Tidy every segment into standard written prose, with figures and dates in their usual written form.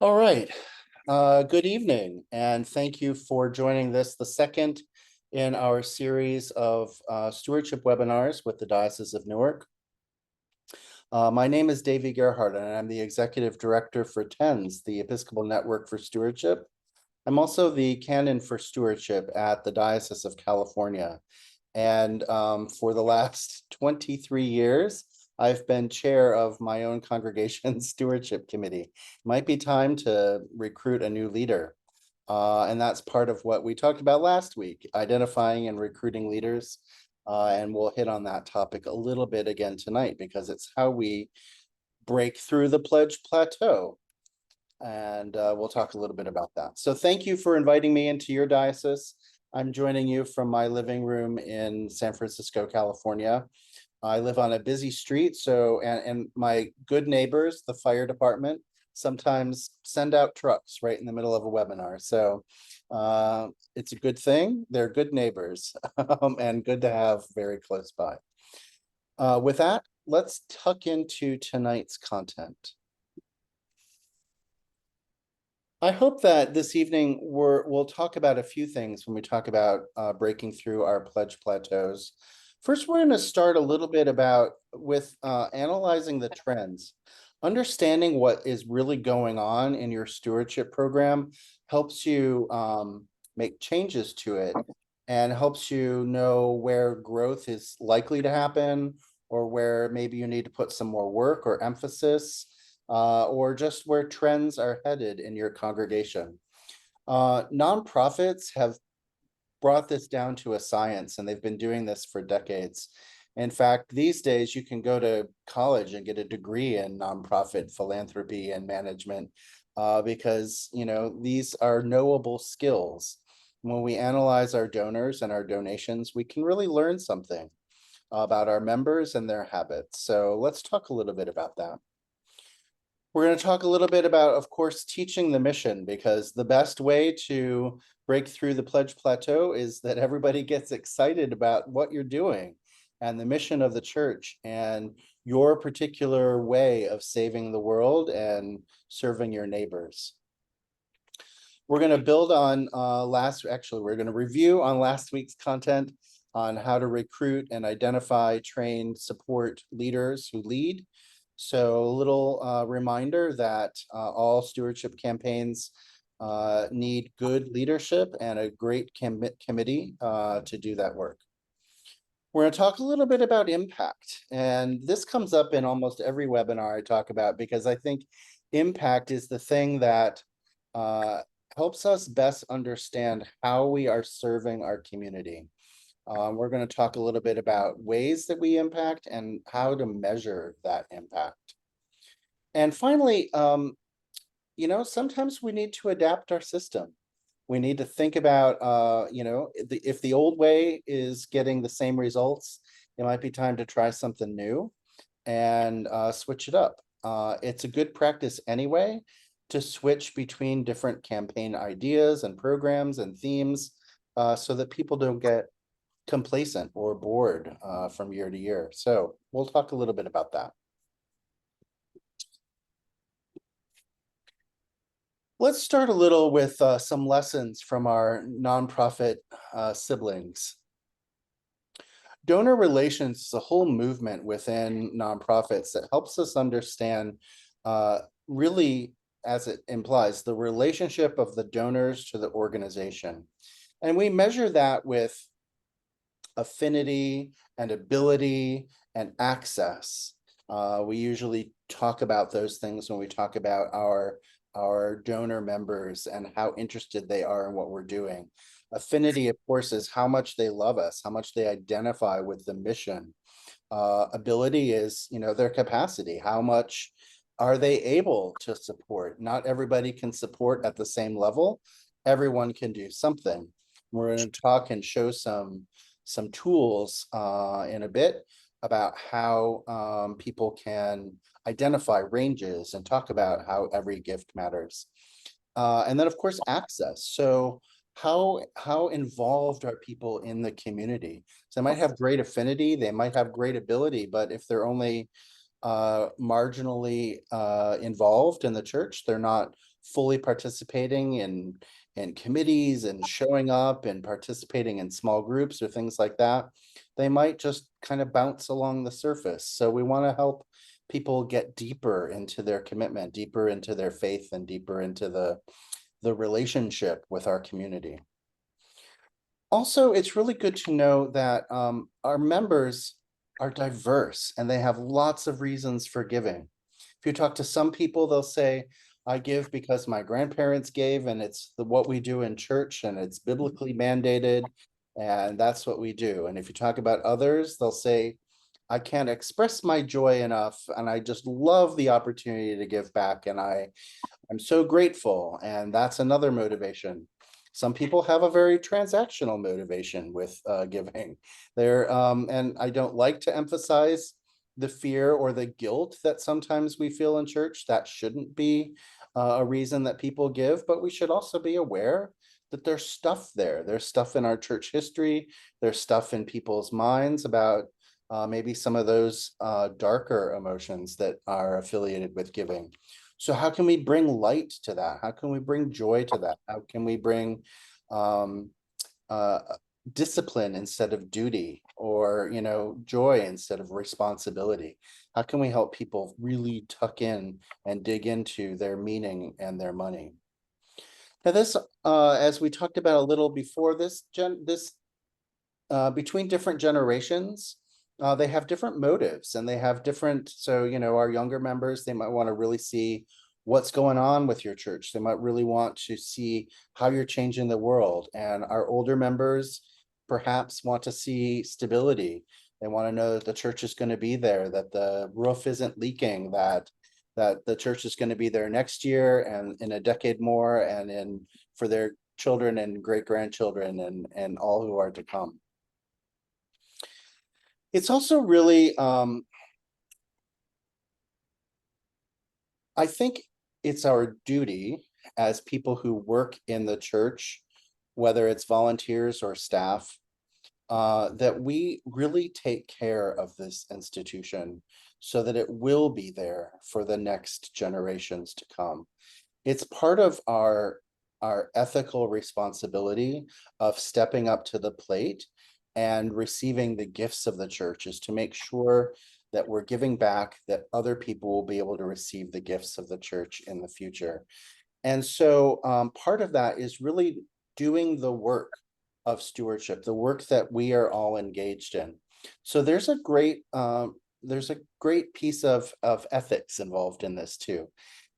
All right. Good evening, and thank you for joining this, the second in our series of stewardship webinars with the Diocese of Newark. My name is Davey Gerhardt, and I'm the Executive Director for TENS, the Episcopal Network for Stewardship. I'm also the Canon for Stewardship at the Diocese of California. And for the last 23 years, I've been chair of my own congregation's stewardship committee. It might be time to recruit a new leader. And that's part of what we talked about last week, identifying and recruiting leaders. And we'll hit on that topic a little bit again tonight because it's how we break through the pledge plateau. And we'll talk a little bit about that. So thank you for inviting me into your diocese. I'm joining you from my living room in San Francisco, California. I live on a busy street, and my good neighbors, the fire department, sometimes send out trucks right in the middle of a webinar. So it's a good thing. They're good neighbors and good to have very close by. With that, let's tuck into tonight's content. I hope that this evening we'll talk about a few things when we talk about breaking through our pledge plateaus. First, we're going to start a little bit with analyzing the trends. Understanding what is really going on in your stewardship program helps you make changes to it and helps you know where growth is likely to happen or where maybe you need to put some more work or emphasis or just where trends are headed in your congregation. Nonprofits have brought this down to a science, and they've been doing this for decades. In fact, these days you can go to college and get a degree in nonprofit philanthropy and management because these are knowable skills. When we analyze our donors and our donations, we can really learn something about our members and their habits. So let's talk a little bit about that. We're going to talk a little bit about, of course, teaching the mission, because the best way to break through the pledge plateau is that everybody gets excited about what you're doing and the mission of the church and your particular way of saving the world and serving your neighbors. We're going to build on we're going to review on last week's content on how to recruit and identify, train, support leaders who lead. So a little reminder that all stewardship campaigns need good leadership and a great committee to do that work. We're going to talk a little bit about impact. And this comes up in almost every webinar I talk about, because I think impact is the thing that helps us best understand how we are serving our community. We're going to talk a little bit about ways that we impact and how to measure that impact. And finally, sometimes we need to adapt our system. We need to think about, if the old way is getting the same results, it might be time to try something new and switch it up. It's a good practice anyway to switch between different campaign ideas and programs and themes so that people don't get complacent or bored from year to year. So we'll talk a little bit about that. Let's start a little with some lessons from our nonprofit siblings. Donor relations is a whole movement within nonprofits that helps us understand really, as it implies, the relationship of the donors to the organization. And we measure that with affinity and ability and access. We usually talk about those things when we talk about our donor members and how interested they are in what we're doing. Affinity, of course, is how much they love us, how much they identify with the mission. Ability is, their capacity, how much are they able to support? Not everybody can support at the same level. Everyone can do something. We're going to talk and show some tools in a bit about how people can identify ranges and talk about how every gift matters. And then, of course, access. So how involved are people in the community? So they might have great affinity, they might have great ability, but if they're only marginally involved in the church, they're not fully participating in committees and showing up and participating in small groups or things like that. They might just kind of bounce along the surface. So we want to help people get deeper into their commitment, deeper into their faith, and deeper into the relationship with our community. Also, it's really good to know that our members are diverse and they have lots of reasons for giving. If you talk to some people, they'll say, I give because my grandparents gave, and it's what we do in church, and it's biblically mandated, and that's what we do. And if you talk about others, they'll say, I can't express my joy enough, and I just love the opportunity to give back, and I'm so grateful, and that's another motivation. Some people have a very transactional motivation with giving. And I don't like to emphasize the fear or the guilt that sometimes we feel in church. That shouldn't be a reason that people give, but we should also be aware that there's stuff there. There's stuff in our church history. There's stuff in people's minds about maybe some of those darker emotions that are affiliated with giving. So how can we bring light to that? How can we bring joy to that? How can we bring um, uh, discipline instead of duty, or joy instead of responsibility? How can we help people really tuck in and dig into their meaning and their money? Now this, as we talked about a little before, this between different generations, they have different motives, and they have different, so our younger members, they might want to really see what's going on with your church. They might really want to see how you're changing the world. And our older members perhaps want to see stability. They want to know that the church is going to be there, that the roof isn't leaking, that the church is going to be there next year and in a decade more, and in for their children and great grandchildren and all who are to come. It's also really, I think it's our duty as people who work in the church, whether it's volunteers or staff, that we really take care of this institution so that it will be there for the next generations to come. It's part of our ethical responsibility of stepping up to the plate and receiving the gifts of the church, is to make sure that we're giving back, that other people will be able to receive the gifts of the church in the future. And so part of that is really doing the work of stewardship, the work that we are all engaged in. So there's a great piece of ethics involved in this too.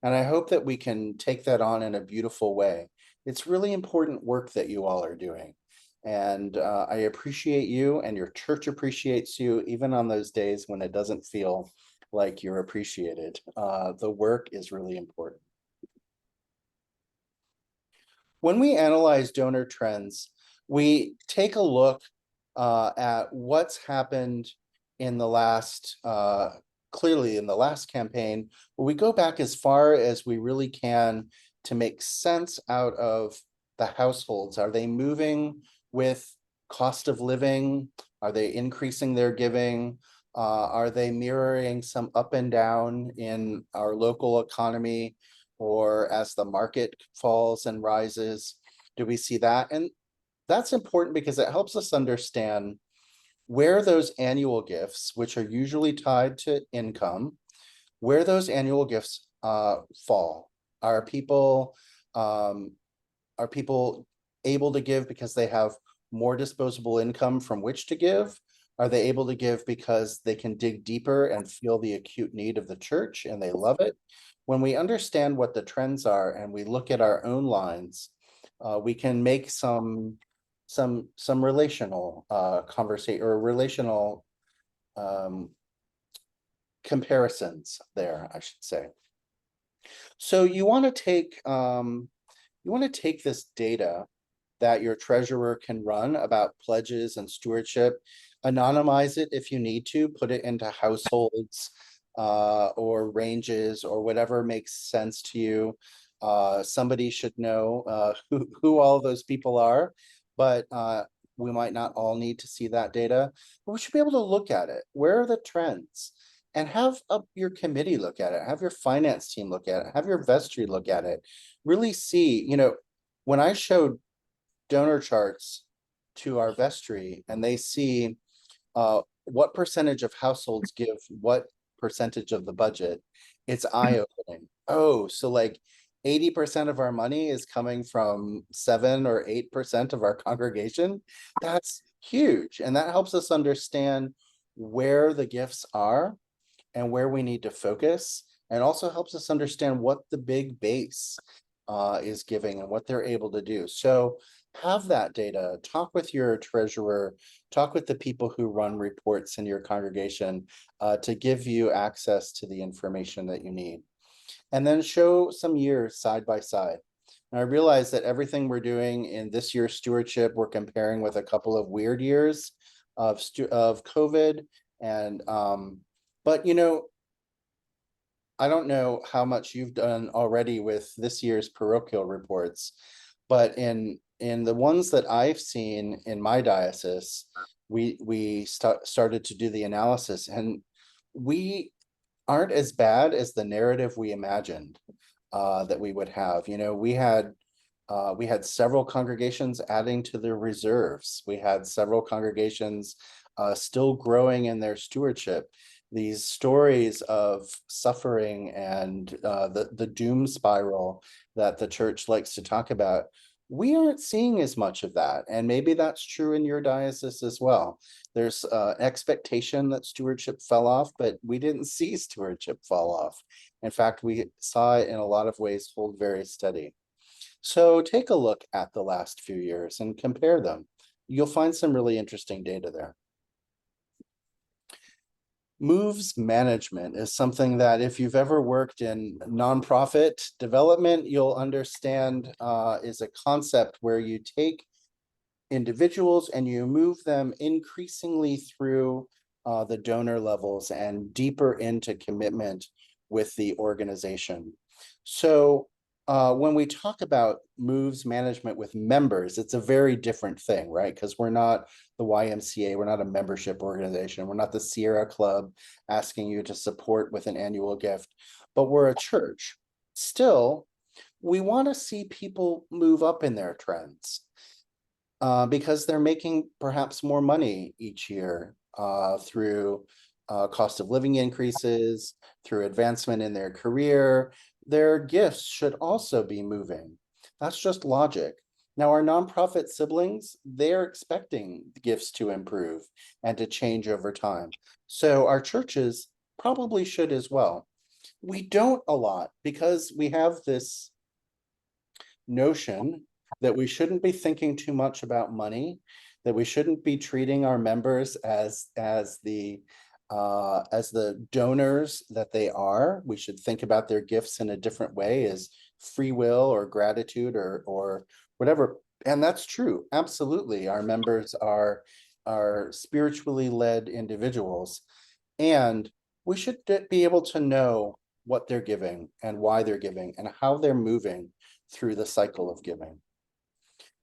And I hope that we can take that on in a beautiful way. It's really important work that you all are doing. And I appreciate you, and your church appreciates you, even on those days when it doesn't feel like you're appreciated. The work is really important. When we analyze donor trends, we take a look at what's happened in the last, clearly in the last campaign, but we go back as far as we really can to make sense out of the households. Are they moving with cost of living? Are they increasing their giving? Are they mirroring some up and down in our local economy, or as the market falls and rises? Do we see that? And that's important because it helps us understand where those annual gifts, which are usually tied to income, where those annual gifts fall. Are people able to give because they have more disposable income from which to give? Are they able to give because they can dig deeper and feel the acute need of the church and they love it? When we understand what the trends are and we look at our own lines, we can make some relational conversation or relational comparisons there, I should say. So you want to take this data that your treasurer can run about pledges and stewardship, anonymize it if you need to, put it into households or ranges or whatever makes sense to you. Somebody should know who all those people are, but we might not all need to see that data, but we should be able to look at it. Where are the trends? and have your committee look at it, have your finance team look at it, have your vestry look at it. Really see, when I showed donor charts to our vestry and they see what percentage of households give what percentage of the budget, it's eye-opening. Oh, so like 80% of our money is coming from 7 or 8% of our congregation. That's huge. And that helps us understand where the gifts are and where we need to focus, and also helps us understand what the big base is giving and what they're able to do. So have that data, talk with your treasurer, talk with the people who run reports in your congregation to give you access to the information that you need. And then show some years side by side. And I realize that everything we're doing in this year's stewardship, we're comparing with a couple of weird years of COVID. And but I don't know how much you've done already with this year's parochial reports, but in the ones that I've seen in my diocese, we started to do the analysis, and we aren't as bad as the narrative we imagined that we would have. We had several congregations adding to their reserves. We had several congregations still growing in their stewardship. These stories of suffering and the doom spiral that the church likes to talk about, we aren't seeing as much of that. And maybe that's true in your diocese as well. There's expectation that stewardship fell off, but we didn't see stewardship fall off. In fact, we saw it in a lot of ways hold very steady. So take a look at the last few years and compare them. You'll find some really interesting data there. Moves management is something that if you've ever worked in nonprofit development, you'll understand is a concept where you take individuals and you move them increasingly through the donor levels and deeper into commitment with the organization. So when we talk about moves management with members, it's a very different thing, right? Because we're not the YMCA, we're not a membership organization, we're not the Sierra Club asking you to support with an annual gift, but we're a church. Still, we want to see people move up in their trends because they're making perhaps more money each year through cost of living increases, through advancement in their career. Their gifts should also be moving. That's just logic. Now, our nonprofit siblings, they're expecting the gifts to improve and to change over time. So our churches probably should as well. We don't a lot because we have this notion that we shouldn't be thinking too much about money, that we shouldn't be treating our members as the donors that they are. We should think about their gifts in a different way, as free will or gratitude or whatever. And that's true. Absolutely. Our members are spiritually led individuals, and we should be able to know what they're giving and why they're giving and how they're moving through the cycle of giving.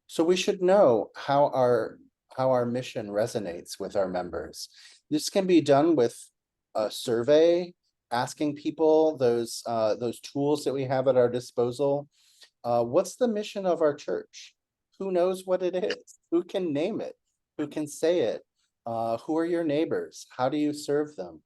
So we should know how our mission resonates with our members. This can be done with a survey, asking people those tools that we have at our disposal. What's the mission of our church? Who knows what it is? Who can name it? Who can say it? Who are your neighbors? How do you serve them?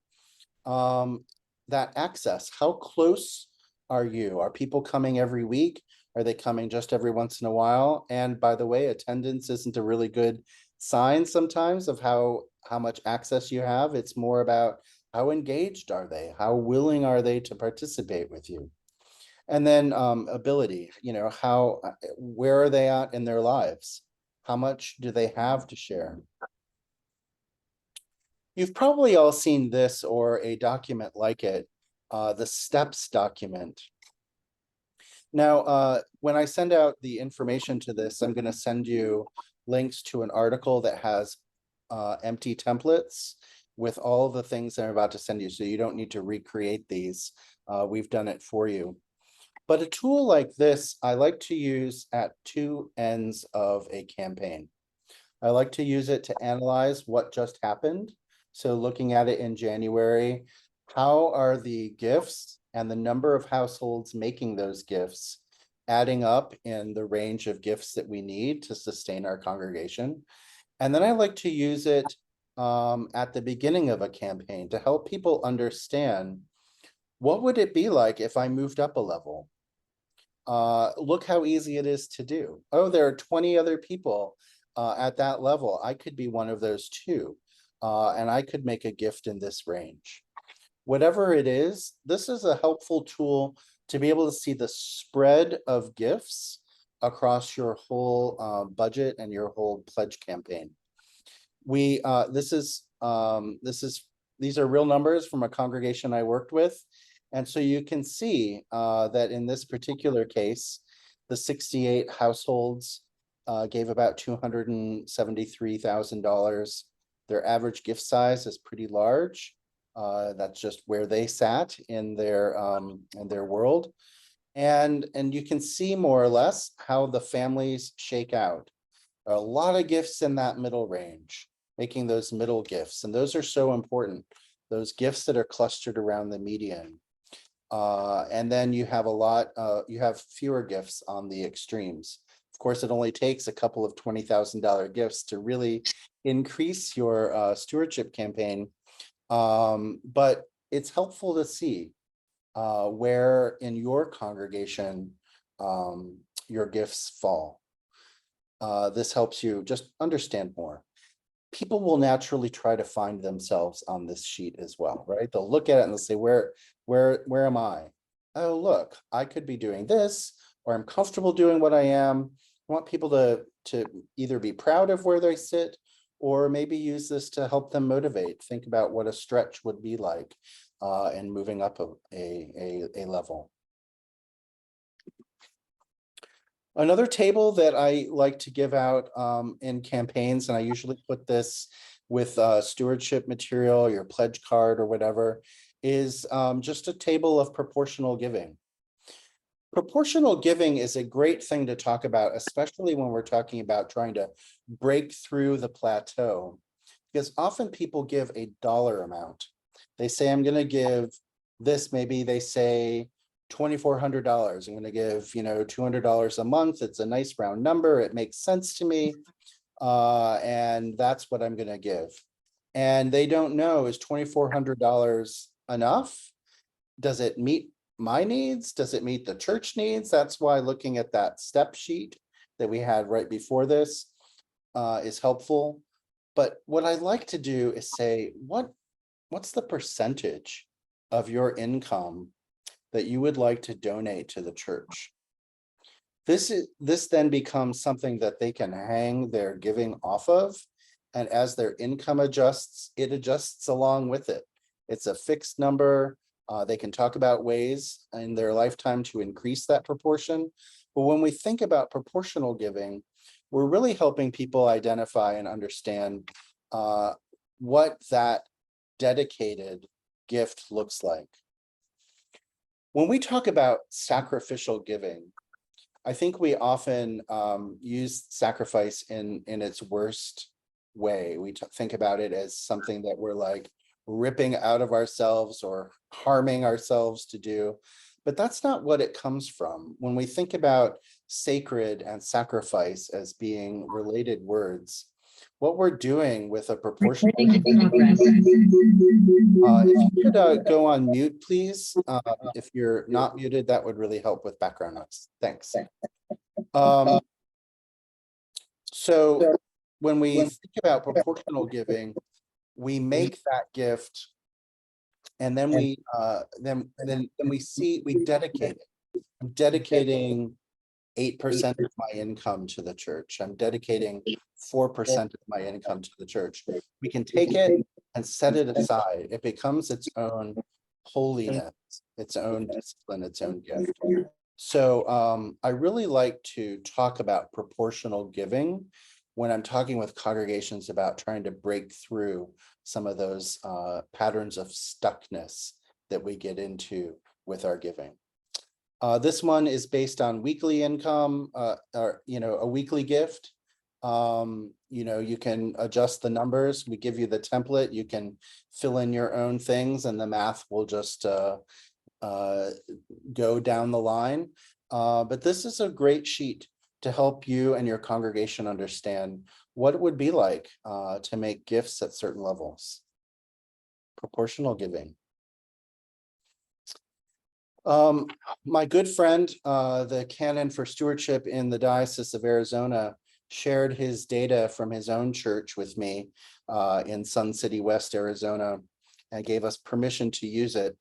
That access, how close are you? Are people coming every week? Are they coming just every once in a while? And by the way, attendance isn't a really good sign sometimes of how much access you have. It's more about how engaged are they? How willing are they to participate with you? And then ability, where are they at in their lives? How much do they have to share? You've probably all seen this or a document like it, the STEPS document. Now, when I send out the information to this, I'm going to send you links to an article that has empty templates with all the things I'm about to send you, so you don't need to recreate these. We've done it for you. But a tool like this, I like to use at two ends of a campaign. I like to use it to analyze what just happened. So looking at it in January, How are the gifts and the number of households making those gifts adding up in the range of gifts that we need to sustain our congregation? And then I like to use it at the beginning of a campaign to help people understand, what would it be like if I moved up a level? Look how easy it is to do. Oh, there are 20 other people at that level. I could be one of those too. And I could make a gift in this range. Whatever it is, this is a helpful tool to be able to see the spread of gifts across your whole budget and your whole pledge campaign. We these are real numbers from a congregation I worked with. And so you can see that in this particular case, the 68 households gave about $273,000. Their average gift size is pretty large. That's just where they sat in their world. And you can see more or less how the families shake out. A lot of gifts in that middle range, making those middle gifts. And those are so important. Those gifts that are clustered around the median. And then you have you have fewer gifts on the extremes. Of course, it only takes a couple of $20,000 gifts to really increase your stewardship campaign. But it's helpful to see where in your congregation your gifts fall. This helps you just understand more. People will naturally try to find themselves on this sheet as well, right? They'll look at it and they'll say, where am I? Oh, look, I could be doing this, or I'm comfortable doing what I am. I want people to either be proud of where they sit, or maybe use this to help them motivate, think about what a stretch would be like and moving up a level. Another table that I like to give out in campaigns, and I usually put this with stewardship material, your pledge card or whatever, is just a table of proportional giving. Proportional giving is a great thing to talk about, especially when we're talking about trying to break through the plateau, because often people give a dollar amount. They say, I'm going to give this, maybe they say $2,400. I'm going to give, $200 a month. It's a nice round number. It makes sense to me. And that's what I'm going to give. And they don't know, is $2,400 enough? Does it meet my needs? Does it meet the church needs? That's why looking at that step sheet that we had right before this is helpful. But what I like to do is say, what's the percentage of your income that you would like to donate to the church? This then becomes something that they can hang their giving off of. And as their income adjusts, it adjusts along with it. It's a fixed number. They can talk about ways in their lifetime to increase that proportion. But when we think about proportional giving, we're really helping people identify and understand what that dedicated gift looks like. When we talk about sacrificial giving, I think we often use sacrifice in its worst way. We think about it as something that we're like ripping out of ourselves or harming ourselves to do. But that's not what it comes from. When we think about sacred and sacrifice as being related words, what we're doing with a proportion. If you could go on mute, please. If you're not muted, that would really help with background noise. Thanks. So when we think about proportional giving, we make that gift, and then we dedicate it. I'm dedicating 8% of my income to the church. I'm dedicating 4% of my income to the church. We can take it and set it aside. It becomes its own holiness, its own discipline, its own gift. So I really like to talk about proportional giving when I'm talking with congregations about trying to break through some of those patterns of stuckness that we get into with our giving. This one is based on weekly income, or a weekly gift. You know, you can adjust the numbers. We give you the template. You can fill in your own things and the math will just go down the line. But this is a great sheet to help you and your congregation understand what it would be like to make gifts at certain levels. Proportional giving. My good friend, the canon for stewardship in the Diocese of Arizona, shared his data from his own church with me in Sun City West, Arizona, and gave us permission to use it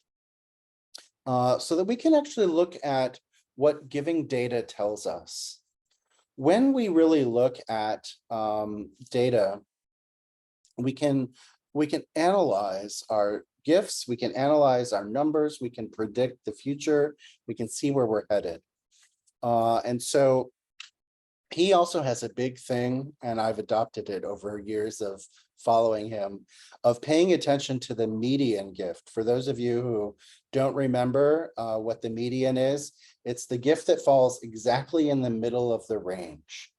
so that we can actually look at what giving data tells us. When we really look at data, we can analyze our gifts, we can analyze our numbers, we can predict the future, we can see where we're headed. And so he also has a big thing, and I've adopted it over years of following him, of paying attention to the median gift. For those of you who don't remember what the median is, it's the gift that falls exactly in the middle of the range.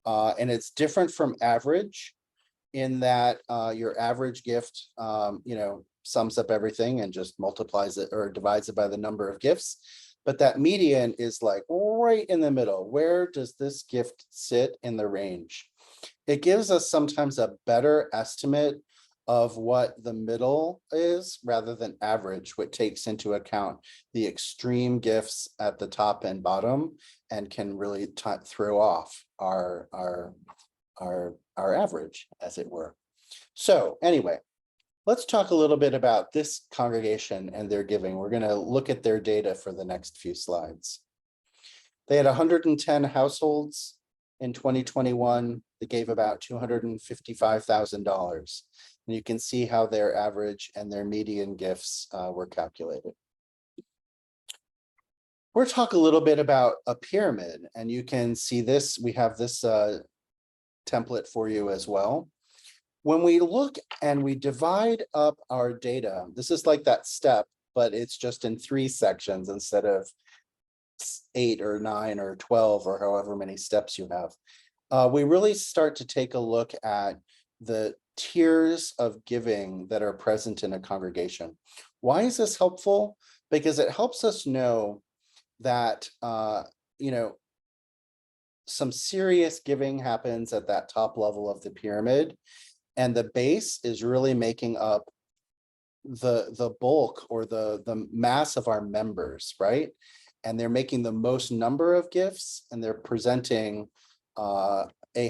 And it's different from average in that your average gift, you know, sums up everything and just multiplies it or divides it by the number of gifts. But that median is like right in the middle. Where does this gift sit in the range? It gives us sometimes a better estimate of what the middle is rather than average, which takes into account the extreme gifts at the top and bottom and can really throw off our average, as it were. So anyway, let's talk a little bit about this congregation and their giving. We're going to look at their data for the next few slides. They had 110 households in 2021. They gave about $255,000. And you can see how their average and their median gifts were calculated. We're going to talk a little bit about a pyramid, and you can see this. We have this template for you as well. When we look and we divide up our data, this is like that step, but it's just in 3 sections instead of 8 or 9 or 12 or however many steps you have. We really start to take a look at the tiers of giving that are present in a congregation. Why is this helpful? Because it helps us know that, you know, some serious giving happens at that top level of the pyramid, and the base is really making up the bulk or the mass of our members, right? And they're making the most number of gifts, and they're presenting a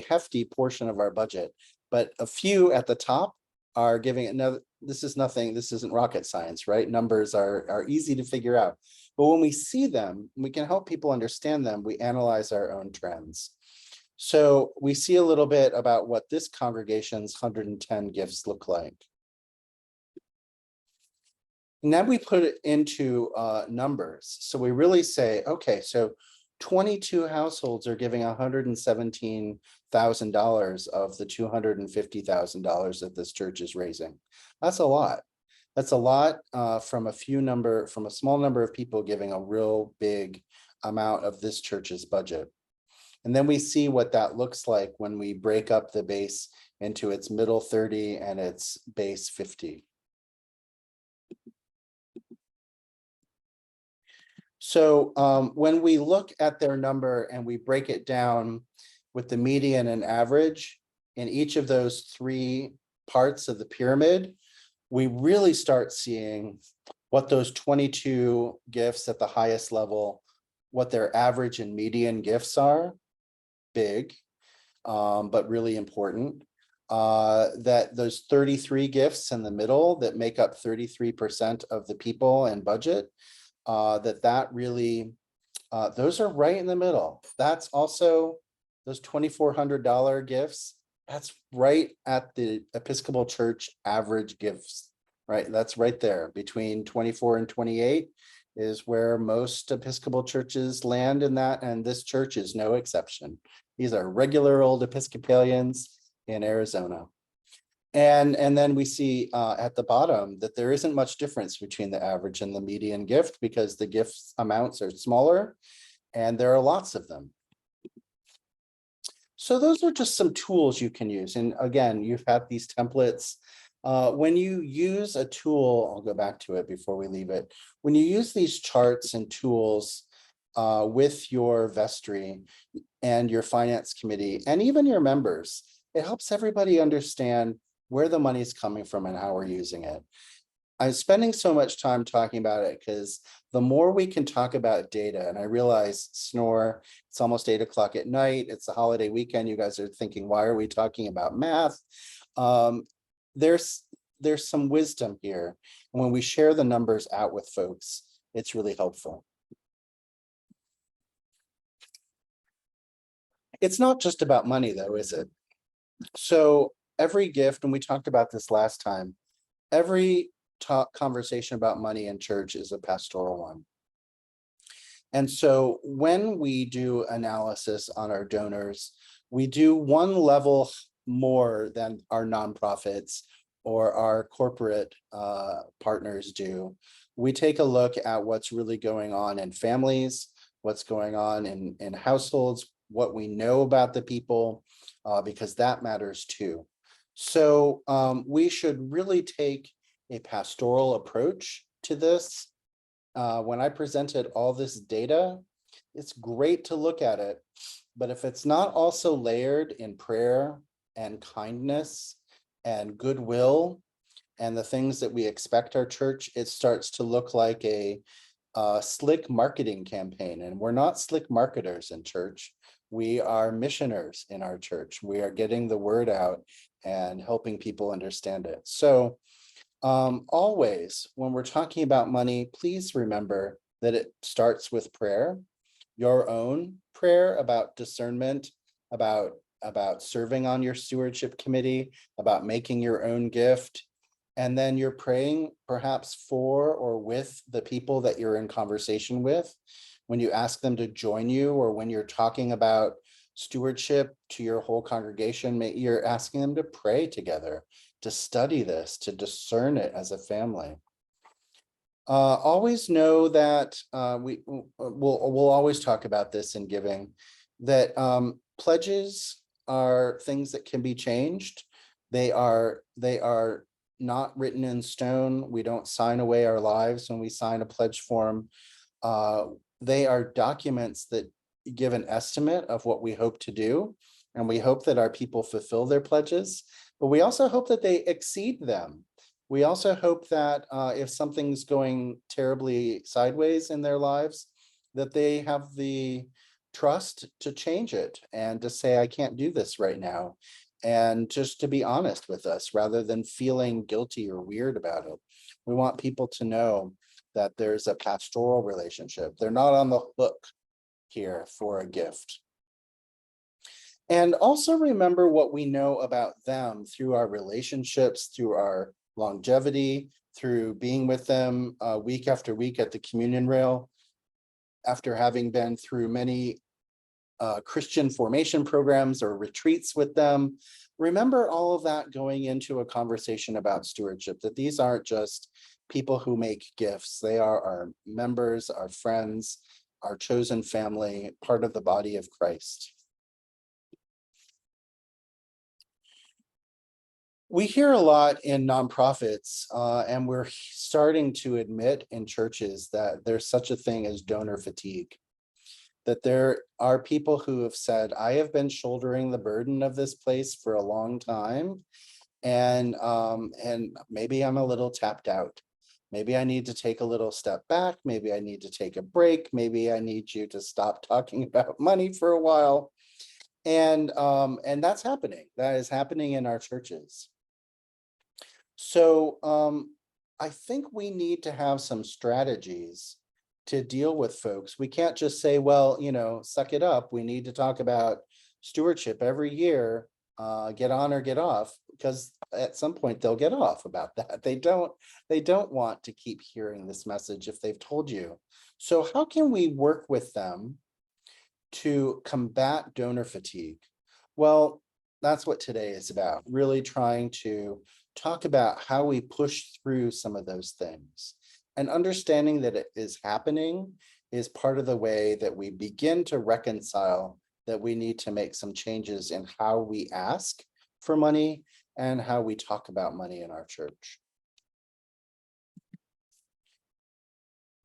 hefty portion of our budget. But a few at the top are giving another. This is nothing. This isn't rocket science, right? Numbers are easy to figure out. But when we see them, we can help people understand them. We analyze our own trends. So we see a little bit about what this congregation's 110 gifts look like. And then we put it into numbers. So we really say, okay, so 22 households are giving $117,000 of the $250,000 that this church is raising. That's a lot. That's a lot from a small number of people giving a real big amount of this church's budget. And then we see what that looks like when we break up the base into its middle 30 and its base 50. So when we look at their number and we break it down with the median and average in each of those 3 parts of the pyramid, we really start seeing what those 22 gifts at the highest level, what their average and median gifts are. Big, but really important. That those 33 gifts in the middle that make up 33% of the people and budget, that really, those are right in the middle. That's also those $2,400 gifts. That's right at the Episcopal Church average gifts, right? That's right there between 24 and 28 is where most Episcopal churches land in that. And this church is no exception. These are regular old Episcopalians in Arizona. And then we see at the bottom that there isn't much difference between the average and the median gift because the gift amounts are smaller and there are lots of them. So those are just some tools you can use. And again, you've had these templates. When you use a tool, I'll go back to it before we leave it. When you use these charts and tools with your vestry and your finance committee and even your members, it helps everybody understand where the money is coming from and how we're using it. I'm spending so much time talking about it because the more we can talk about data, and I realize snore, it's almost 8 o'clock at night, it's a holiday weekend, you guys are thinking, why are we talking about math? Um, there's some wisdom here. And when we share the numbers out with folks, it's really helpful. It's not just about money though, is it? So every gift, and we talked about this last time, every conversation about money in church is a pastoral one. And so when we do analysis on our donors, we do one level more than our nonprofits or our corporate partners do. We take a look at what's really going on in families, what's going on in households, what we know about the people, because that matters too. So we should really take a pastoral approach to this. When I presented all this data, it's great to look at it, but if it's not also layered in prayer and kindness and goodwill and the things that we expect our church, it starts to look like a slick marketing campaign. And we're not slick marketers in church. We are missioners in our church. We are getting the word out and helping people understand it. So always, when we're talking about money, please remember that it starts with prayer, your own prayer about discernment, about serving on your stewardship committee, about making your own gift. And then you're praying perhaps for or with the people that you're in conversation with. When you ask them to join you, or when you're talking about stewardship to your whole congregation, you're asking them to pray together, to study this, to discern it as a family. Always know that we'll always talk about this in giving, that pledges are things that can be changed. They are not written in stone. We don't sign away our lives when we sign a pledge form. They are documents that give an estimate of what we hope to do. And we hope that our people fulfill their pledges, but we also hope that they exceed them. We also hope that if something's going terribly sideways in their lives, that they have the trust to change it and to say, I can't do this right now. And just to be honest with us rather than feeling guilty or weird about it. We want people to know that there's a pastoral relationship. They're not on the hook here for a gift. And also remember what we know about them through our relationships, through our longevity, through being with them week after week at the communion rail, after having been through many Christian formation programs or retreats with them. Remember all of that going into a conversation about stewardship, that these aren't just people who make gifts. They are our members, our friends, our chosen family, part of the body of Christ. We hear a lot in nonprofits, and we're starting to admit in churches that there's such a thing as donor fatigue. That there are people who have said, I have been shouldering the burden of this place for a long time, and maybe I'm a little tapped out. Maybe I need to take a little step back. Maybe I need to take a break. Maybe I need you to stop talking about money for a while. And that's happening. That is happening in our churches. So I think we need to have some strategies to deal with folks. We can't just say, well, suck it up. We need to talk about stewardship every year, get on or get off, because at some point they'll get off about that. They don't want to keep hearing this message if they've told you. So how can we work with them to combat donor fatigue? Well, that's what today is about, really trying to talk about how we push through some of those things. And understanding that it is happening is part of the way that we begin to reconcile that we need to make some changes in how we ask for money and how we talk about money in our church.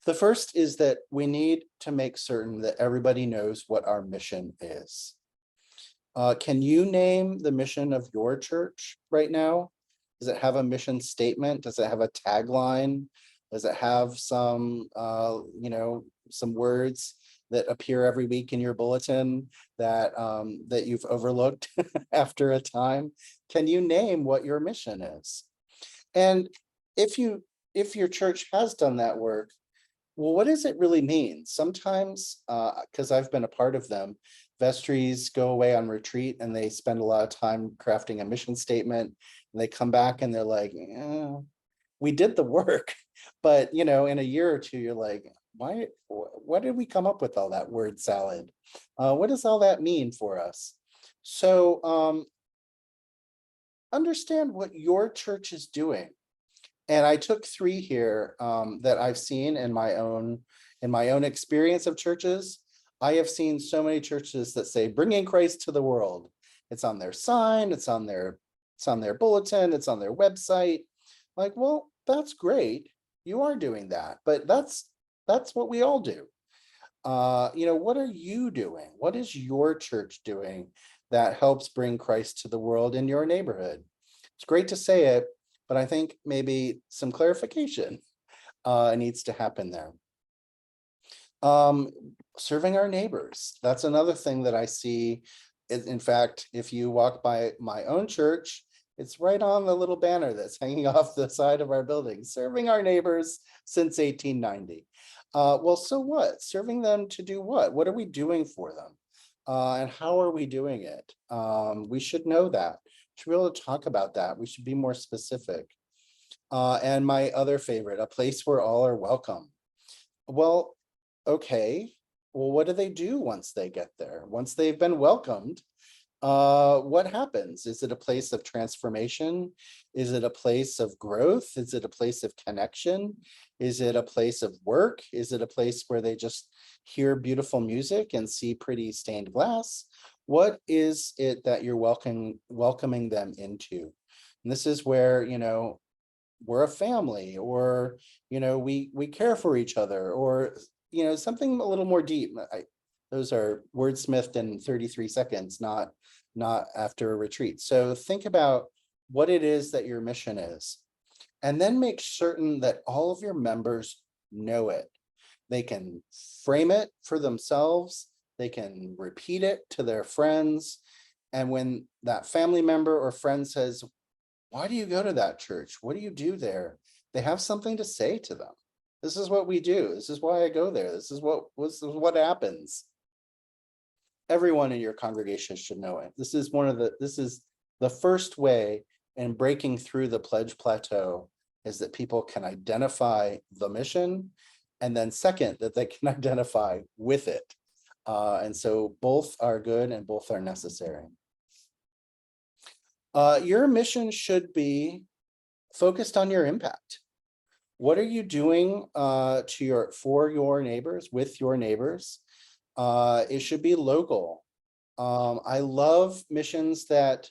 The first is that we need to make certain that everybody knows what our mission is. Can you name the mission of your church right now? Does it have a mission statement? Does it have a tagline? Does it have some, some words that appear every week in your bulletin that that you've overlooked after a time? Can you name what your mission is? And if your church has done that work, well, what does it really mean? Sometimes, because I've been a part of them, vestries go away on retreat and they spend a lot of time crafting a mission statement. And they come back and they're like, we did the work, but in a year or two, you're like, why did we come up with all that word salad? What does all that mean for us? So understand what your church is doing. And I took three here that I've seen in my own experience of churches. I have seen so many churches that say bringing Christ to the world. It's on their sign, it's on their bulletin, it's on their website. Like, well, that's great. You are doing that, but that's what we all do. What are you doing? What is your church doing that helps bring Christ to the world in your neighborhood? It's great to say it, but I think maybe some clarification needs to happen there. Serving our neighbors. That's another thing that I see. In fact, if you walk by my own church, it's right on the little banner that's hanging off the side of our building, serving our neighbors since 1890. Well, so what? Serving them to do what? What are we doing for them? And how are we doing it? We should know that. We should be able to talk about that. We should be more specific. And my other favorite, a place where all are welcome. Well, okay. Well, what do they do once they get there? Once they've been welcomed, what happens? Is it a place of transformation? Is it a place of growth? Is it a place of connection? Is it a place of work? Is it a place where they just hear beautiful music and see pretty stained glass? What is it that you're welcoming them into? And this is where, we're a family, or, we care for each other, or, something a little more deep. Those are wordsmithed in 33 seconds, not after a retreat. So think about what it is that your mission is, and then make certain that all of your members know it. They can frame it for themselves. They can repeat it to their friends. And when that family member or friend says, why do you go to that church? What do you do there? They have something to say to them. This is what we do. This is why I go there. This is what happens. Everyone in your congregation should know it. This is the first way in breaking through the pledge plateau, is that people can identify the mission, and then second, that they can identify with it. And so both are good and both are necessary. Your mission should be focused on your impact. What are you doing for your neighbors, with your neighbors? It should be local. I love missions that,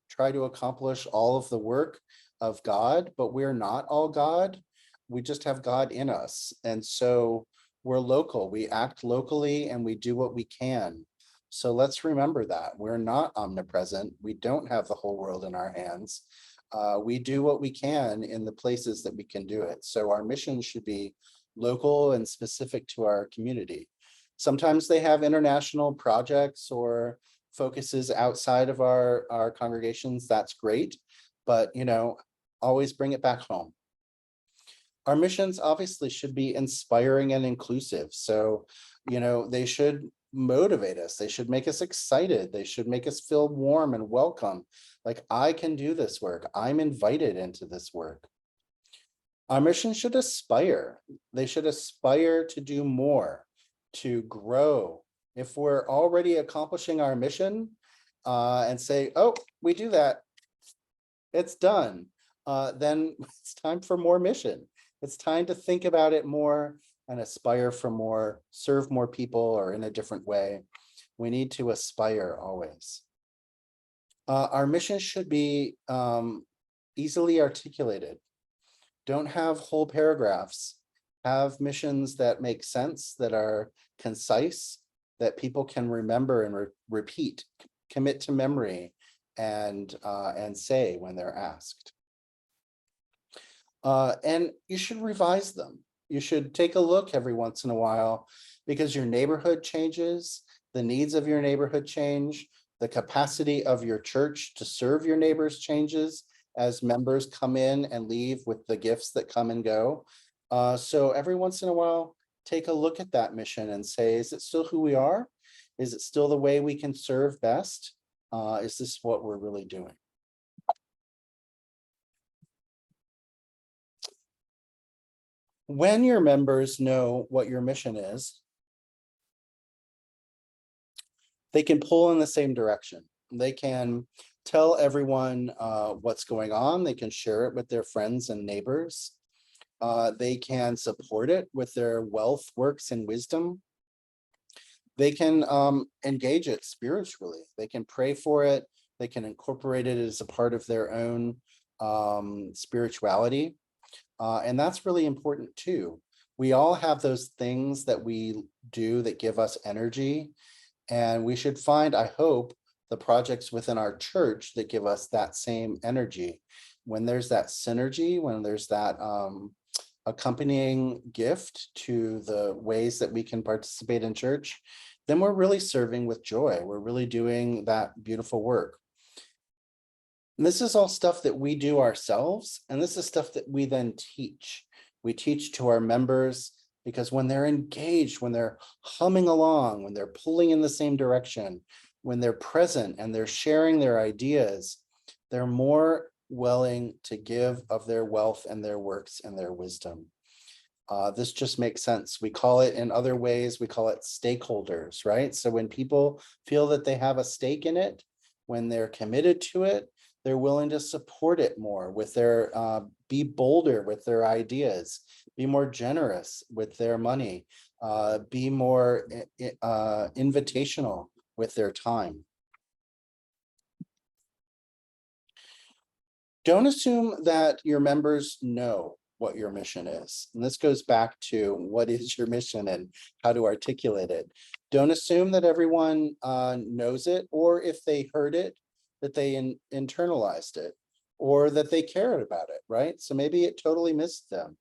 try to accomplish all of the work of God, but we're not all God. We just have God in us. And so we're local. We act locally and we do what we can. So let's remember that we're not omnipresent. We don't have the whole world in our hands. We do what we can in the places that we can do it. So our mission should be local and specific to our community. Sometimes they have international projects or focuses outside of our congregations. That's great, but always bring it back home. Our missions obviously should be inspiring and inclusive. So, they should motivate us. They should make us excited. They should make us feel warm and welcome. Like, I can do this work. I'm invited into this work. Our mission should aspire. They should aspire to do more, to grow. If we're already accomplishing our mission and say, oh, we do that, it's done, then it's time for more mission. It's time to think about it more and aspire for more, serve more people, or in a different way. We need to aspire always. Our mission should be easily articulated. Don't have whole paragraphs. Have missions that make sense, that are concise, that people can remember and repeat, commit to memory, and say when they're asked. And you should revise them. You should take a look every once in a while, because your neighborhood changes, the needs of your neighborhood change, the capacity of your church to serve your neighbors changes as members come in and leave with the gifts that come and go. So every once in a while, take a look at that mission and say, is it still who we are? Is it still the way we can serve best? Is this what we're really doing? When your members know what your mission is, they can pull in the same direction. They can tell everyone what's going on. They can share it with their friends and neighbors. They can support it with their wealth, works, and wisdom. They can engage it spiritually. They can pray for it. They can incorporate it as a part of their own spirituality. And that's really important too. We all have those things that we do that give us energy. And we should find, I hope, the projects within our church that give us that same energy. When there's that synergy, when there's that accompanying gift to the ways that we can participate in church, then we're really serving with joy. We're really doing that beautiful work. And this is all stuff that we do ourselves, and this is stuff that we then teach. We teach to our members, because when they're engaged, when they're humming along, when they're pulling in the same direction, when they're present and they're sharing their ideas, they're more willing to give of their wealth and their works and their wisdom. This just makes sense. We call it, in other ways, we call it stakeholders, right? So when people feel that they have a stake in it, when they're committed to it, they're willing to support it more with their, be bolder with their ideas, be more generous with their money, be more invitational with their time. Don't assume that your members know what your mission is. And this goes back to what is your mission and how to articulate it. Don't assume that everyone knows it, or if they heard it, that they internalized it, or that they cared about it, right? So maybe it totally missed them.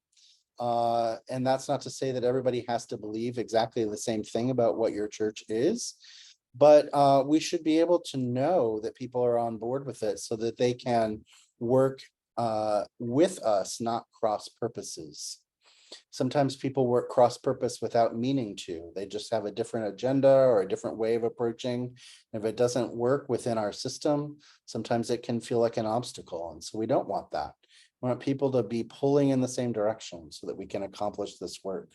And that's not to say that everybody has to believe exactly the same thing about what your church is, but we should be able to know that people are on board with it so that they can work with us, not cross purposes. Sometimes people work cross purpose without meaning to. They just have a different agenda or a different way of approaching. If it doesn't work within our system, sometimes it can feel like an obstacle. And so we don't want that. We want people to be pulling in the same direction so that we can accomplish this work.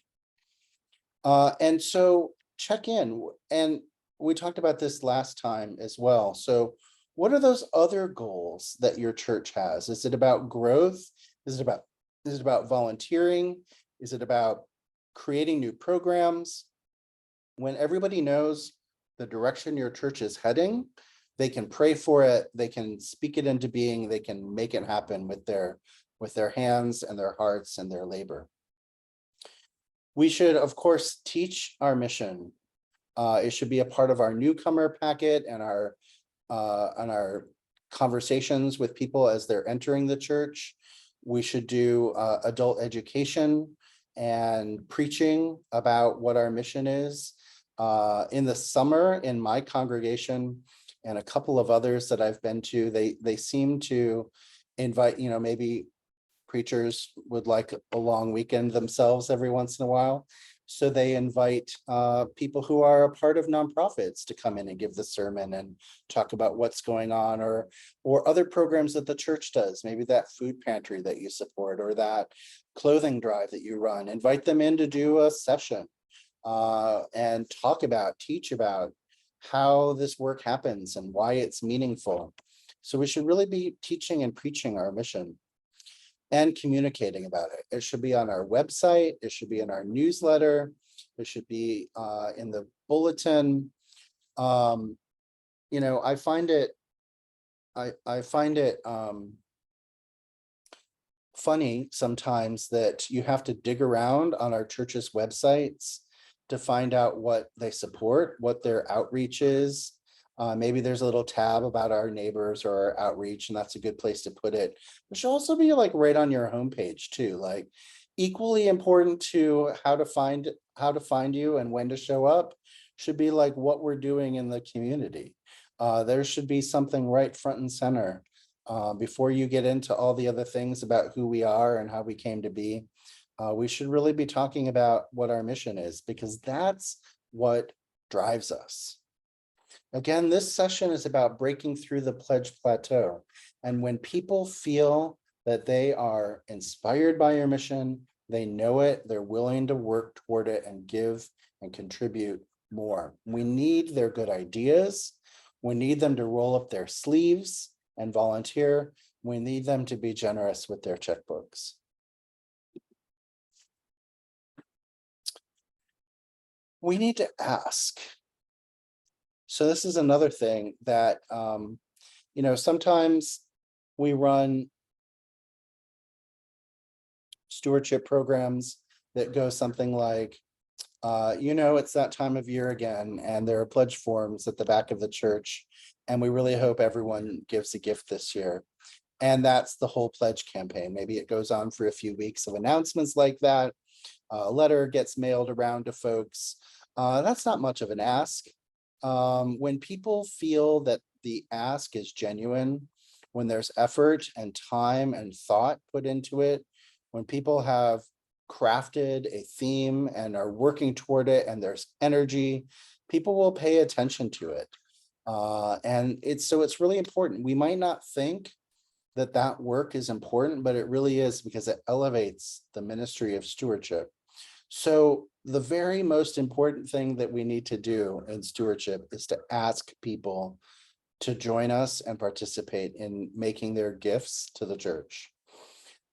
And so check in. And we talked about this last time as well. So what are those other goals that your church has? Is it about growth? Is it about volunteering? Is it about creating new programs? When everybody knows the direction your church is heading, they can pray for it, they can speak it into being, they can make it happen with their hands and their hearts and their labor. We should, of course, teach our mission. It should be a part of our newcomer packet and our conversations with people as they're entering the church. We should do adult education and preaching about what our mission is. In the summer, in my congregation and a couple of others that I've been to, they seem to invite, maybe preachers would like a long weekend themselves every once in a while. So they invite people who are a part of nonprofits to come in and give the sermon and talk about what's going on, or other programs that the church does, maybe that food pantry that you support or that clothing drive that you run. Invite them in to do a session and teach about how this work happens and why it's meaningful. So we should really be teaching and preaching our mission and communicating about it. It should be on our website. It should be in our newsletter. It should be in the bulletin. You know, I find it funny sometimes that you have to dig around on our church's websites to find out what they support, what their outreach is. Maybe there's a little tab about our neighbors or our outreach, and that's a good place to put it. It should also be like right on your homepage too. Like equally important to how to find you and when to show up should be like what we're doing in the community. There should be something right front and center before you get into all the other things about who we are and how we came to be. We should really be talking about what our mission is, because that's what drives us. Again, this session is about breaking through the pledge plateau. And when people feel that they are inspired by your mission, they know it, they're willing to work toward it and give and contribute more. We need their good ideas. We need them to roll up their sleeves and volunteer. We need them to be generous with their checkbooks. We need to ask. So this is another thing that, you know, sometimes we run stewardship programs that go something like, you know, it's that time of year again, and there are pledge forms at the back of the church, and we really hope everyone gives a gift this year. And that's the whole pledge campaign. Maybe it goes on for a few weeks of announcements like that. A letter gets mailed around to folks. That's not much of an ask. When people feel that the ask is genuine, when there's effort and time and thought put into it, when people have crafted a theme and are working toward it and there's energy, people will pay attention to it. And it's really important. We might not think that work is important, but it really is, because it elevates the ministry of stewardship. So the very most important thing that we need to do in stewardship is to ask people to join us and participate in making their gifts to the church.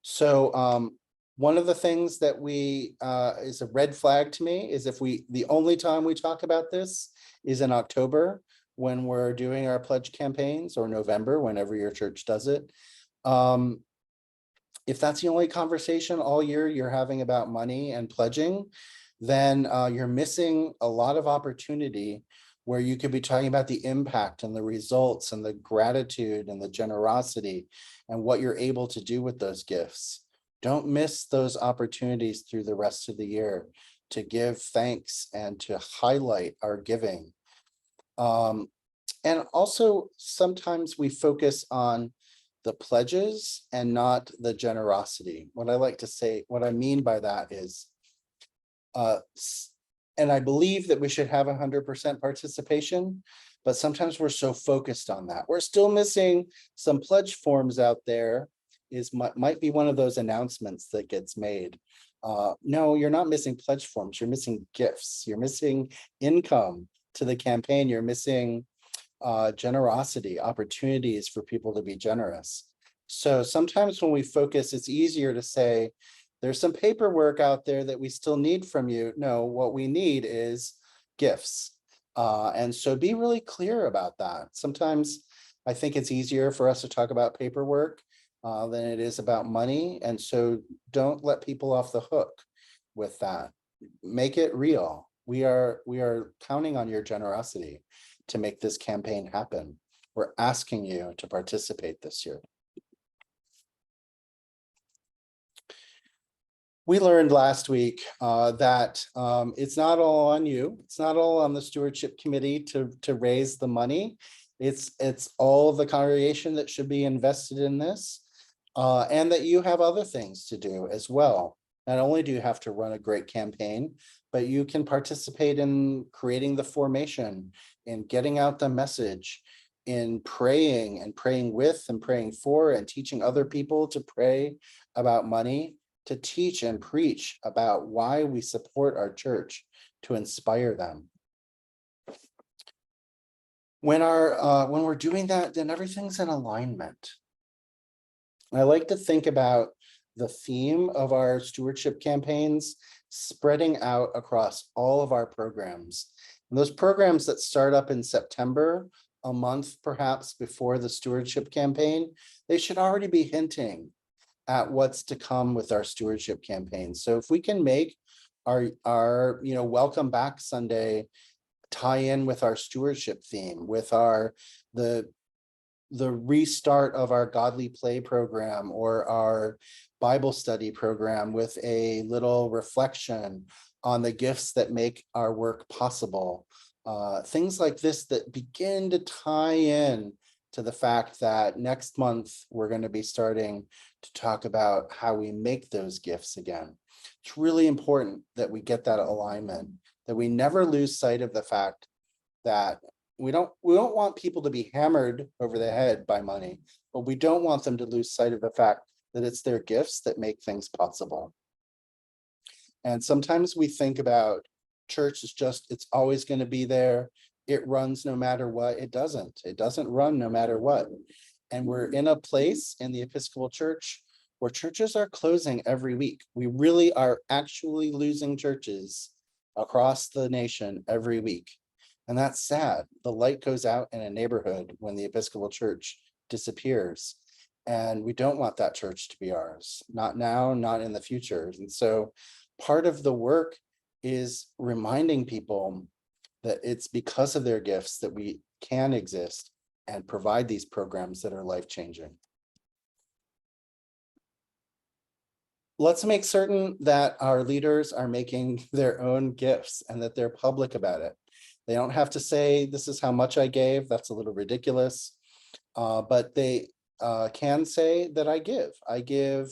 So one of the things that is a red flag to me is if the only time we talk about this is in October when we're doing our pledge campaigns, or November, whenever your church does it. If that's the only conversation all year you're having about money and pledging, then you're missing a lot of opportunity where you could be talking about the impact and the results and the gratitude and the generosity and what you're able to do with those gifts. Don't miss those opportunities through the rest of the year to give thanks and to highlight our giving. And also, sometimes we focus on the pledges and not the generosity. What I mean by that is, and I believe that we should have 100% participation, but sometimes we're so focused on that. We're still missing some pledge forms out there. Might be one of those announcements that gets made. No, you're not missing pledge forms. You're missing gifts. You're missing income to the campaign. You're missing generosity, opportunities for people to be generous. So sometimes when we focus, it's easier to say, there's some paperwork out there that we still need from you. No, what we need is gifts. And so be really clear about that. Sometimes I think it's easier for us to talk about paperwork than it is about money. And so don't let people off the hook with that. Make it real. We are counting on your generosity to make this campaign happen. We're asking you to participate this year. We learned last week that it's not all on you. It's not all on the stewardship committee to raise the money. It's all of the congregation that should be invested in this, and that you have other things to do as well. Not only do you have to run a great campaign, but you can participate in creating the formation, in getting out the message, in praying and praying with and praying for and teaching other people to pray about money, to teach and preach about why we support our church, to inspire them. When we're doing that, then everything's in alignment. I like to think about the theme of our stewardship campaigns spreading out across all of our programs. And those programs that start up in September, a month perhaps before the stewardship campaign, they should already be hinting at what's to come with our stewardship campaign. So if we can make our Welcome Back Sunday tie in with our stewardship theme, with the restart of our godly play program or our Bible study program with a little reflection on the gifts that make our work possible. Things like this that begin to tie in to the fact that next month we're going to be starting to talk about how we make those gifts again. It's really important that we get that alignment, that we never lose sight of the fact that we don't want people to be hammered over the head by money, but we don't want them to lose sight of the fact that it's their gifts that make things possible. And sometimes we think about church is just, it's always going to be there. It runs no matter what. It doesn't run no matter what. And we're in a place in the Episcopal Church where churches are closing every week. We really are actually losing churches across the nation every week. And that's sad. The light goes out in a neighborhood when the Episcopal Church disappears. And we don't want that church to be ours. Not now, not in the future. And so part of the work is reminding people that it's because of their gifts that we can exist and provide these programs that are life-changing. Let's make certain that our leaders are making their own gifts and that they're public about it. They don't have to say, this is how much I gave. That's a little ridiculous. But they can say that I give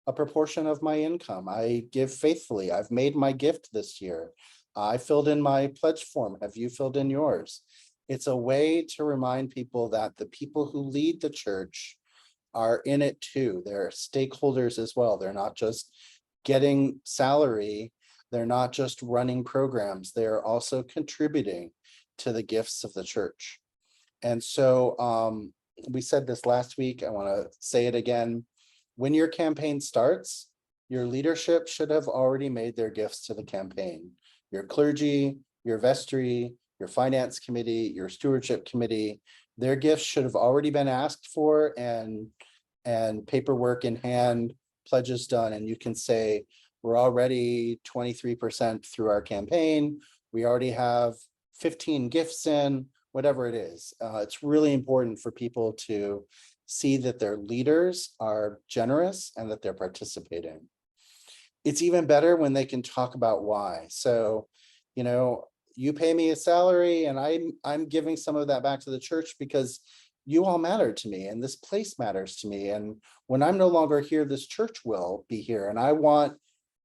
a proportion of my income. I give faithfully. I've made my gift this year. I filled in my pledge form. Have you filled in yours? It's a way to remind people that the people who lead the church are in it too. They're stakeholders as well. They're not just getting salary. They're not just running programs. They're also contributing to the gifts of the church. And so we said this last week. I want to say it again. When your campaign starts, your leadership should have already made their gifts to the campaign. Your clergy, your vestry, your finance committee, your stewardship committee, their gifts should have already been asked for and paperwork in hand, pledges done, and you can say, we're already 23% through our campaign. We already have 15 gifts in, whatever it is. It's really important for people to see that their leaders are generous and that they're participating. It's even better when they can talk about why. So, you pay me a salary and I'm giving some of that back to the church because you all matter to me and this place matters to me. And when I'm no longer here, this church will be here. And I want,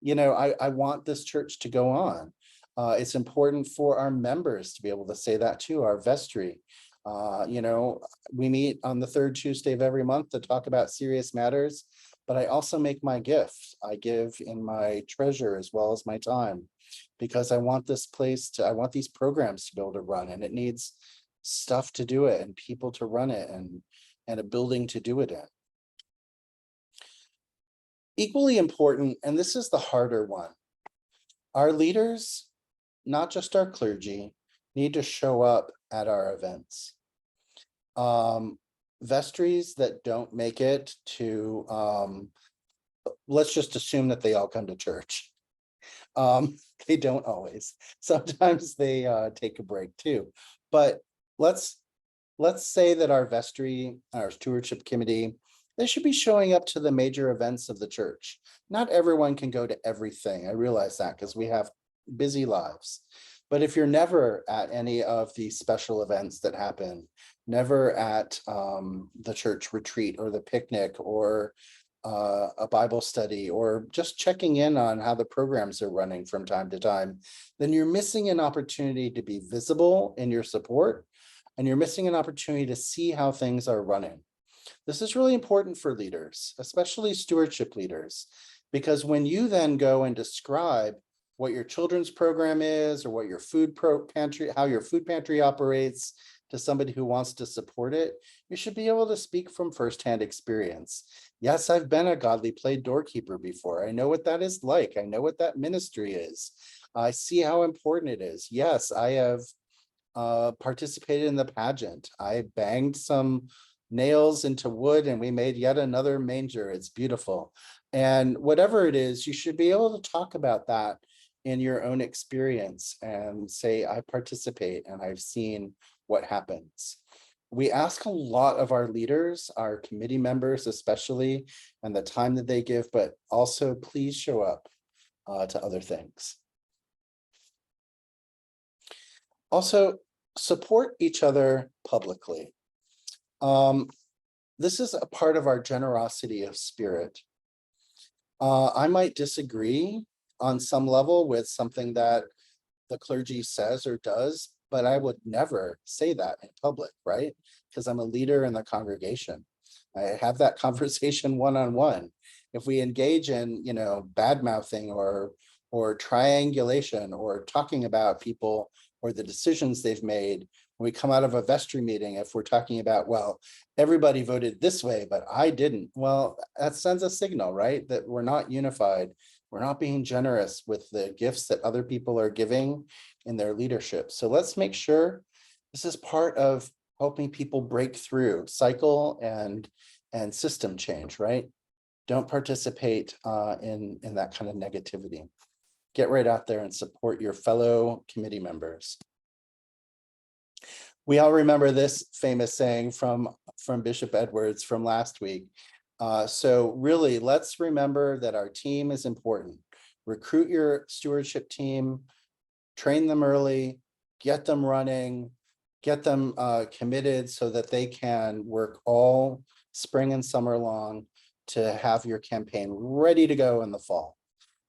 I want this church to go on. It's important for our members to be able to say that too, our vestry. We meet on the third Tuesday of every month to talk about serious matters, but I also make my gift. I give in my treasure as well as my time, because I want this place I want these programs to be able to run, and it needs stuff to do it and people to run it and a building to do it in. Equally important, and this is the harder one, our leaders, not just our clergy, need to show up at our events. Vestries that don't make it to, let's just assume that they all come to church. They don't always. Sometimes they take a break too. But let's say that our vestry, our stewardship committee, they should be showing up to the major events of the church. Not everyone can go to everything. I realize that because we have busy lives. But if you're never at any of these special events that happen, never at the church retreat or the picnic or a Bible study, or just checking in on how the programs are running from time to time, then you're missing an opportunity to be visible in your support, and you're missing an opportunity to see how things are running. This is really important for leaders, especially stewardship leaders, because when you then go and describe what your children's program is, or what your food pantry, how your food pantry operates, to somebody who wants to support it, you should be able to speak from firsthand experience. Yes, I've been a godly play doorkeeper before. I know what that is like. I know what that ministry is. I see how important it is. Yes, I have participated in the pageant. I banged some nails into wood and we made yet another manger. It's beautiful. And whatever it is, you should be able to talk about that in your own experience and say, I participate and I've seen what happens. We ask a lot of our leaders, our committee members especially, and the time that they give, but also please show up to other things. Also, support each other publicly. This is a part of our generosity of spirit. I might disagree on some level with something that the clergy says or does, but I would never say that in public, right? Because I'm a leader in the congregation. I have that conversation one-on-one. If we engage in, bad mouthing or triangulation or talking about people or the decisions they've made, when we come out of a vestry meeting, if we're talking about, well, everybody voted this way, but I didn't. Well, that sends a signal, right? That we're not unified. We're not being generous with the gifts that other people are giving in their leadership. So let's make sure this is part of helping people break through cycle and system change, right? Don't participate in that kind of negativity. Get right out there and support your fellow committee members. We all remember this famous saying from Bishop Edwards from last week. So really, let's remember that our team is important. Recruit your stewardship team, train them early, get them running, get them committed so that they can work all spring and summer long to have your campaign ready to go in the fall.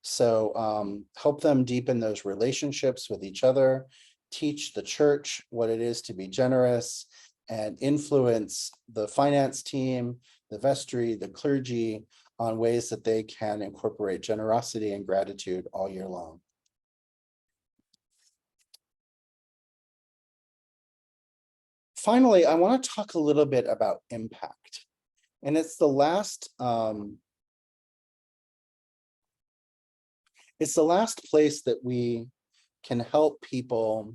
So help them deepen those relationships with each other, teach the church what it is to be generous, and influence the finance team, the vestry, the clergy on ways that they can incorporate generosity and gratitude all year long. Finally, I want to talk a little bit about impact. And it's the last place that we can help people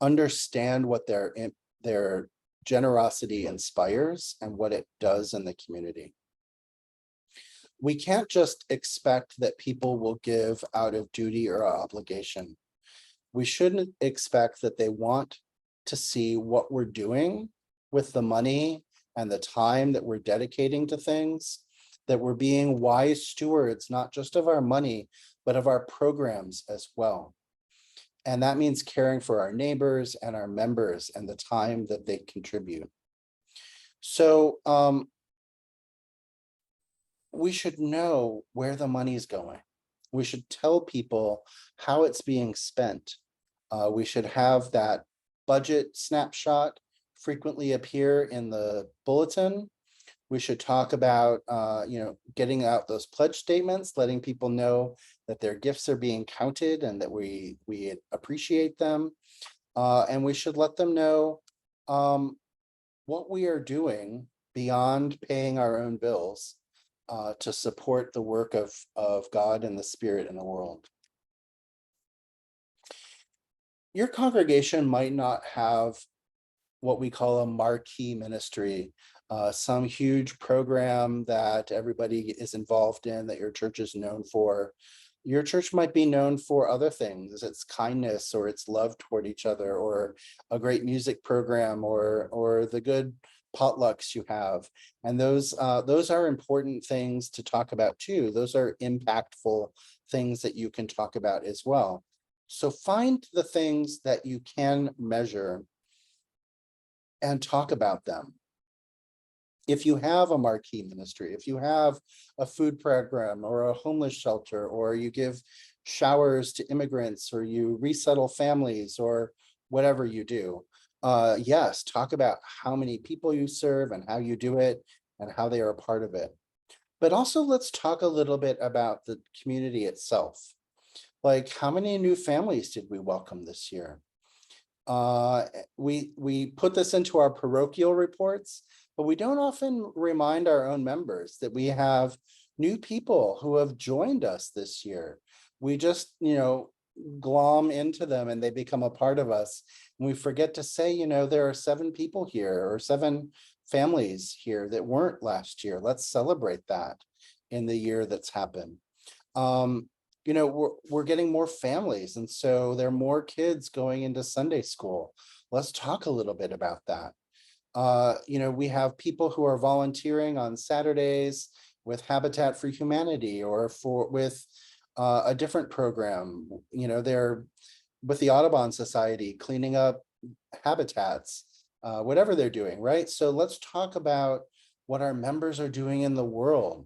understand what their generosity inspires and what it does in the community. We can't just expect that people will give out of duty or obligation. We shouldn't expect that they want to see what we're doing with the money and the time that we're dedicating to things, that we're being wise stewards, not just of our money, but of our programs as well. And that means caring for our neighbors and our members and the time that they contribute. So we should know where the money is going. We should tell people how it's being spent. We should have that budget snapshot frequently appear in the bulletin. We should talk about, getting out those pledge statements, letting people know that their gifts are being counted and that we appreciate them. And we should let them know what we are doing beyond paying our own bills to support the work of God and the Spirit in the world. Your congregation might not have what we call a marquee ministry, some huge program that everybody is involved in, that your church is known for. Your church might be known for other things, its kindness or its love toward each other, or a great music program, or the good potlucks you have. And those are important things to talk about too. Those are impactful things that you can talk about as well. So find the things that you can measure and talk about them. If you have a marquee ministry, if you have a food program or a homeless shelter, or you give showers to immigrants, or you resettle families, or whatever you do, yes, talk about how many people you serve and how you do it and how they are a part of it. But also let's talk a little bit about the community itself. Like, how many new families did we welcome this year? We put this into our parochial reports, but we don't often remind our own members that we have new people who have joined us this year. We just, glom into them and they become a part of us. And we forget to say, there are 7 people here or 7 families here that weren't last year. Let's celebrate that in the year that's happened. We're getting more families, and so there are more kids going into Sunday school. Let's talk a little bit about that. We have people who are volunteering on Saturdays with Habitat for Humanity or with a different program. They're with the Audubon Society cleaning up habitats, whatever they're doing, right? So let's talk about what our members are doing in the world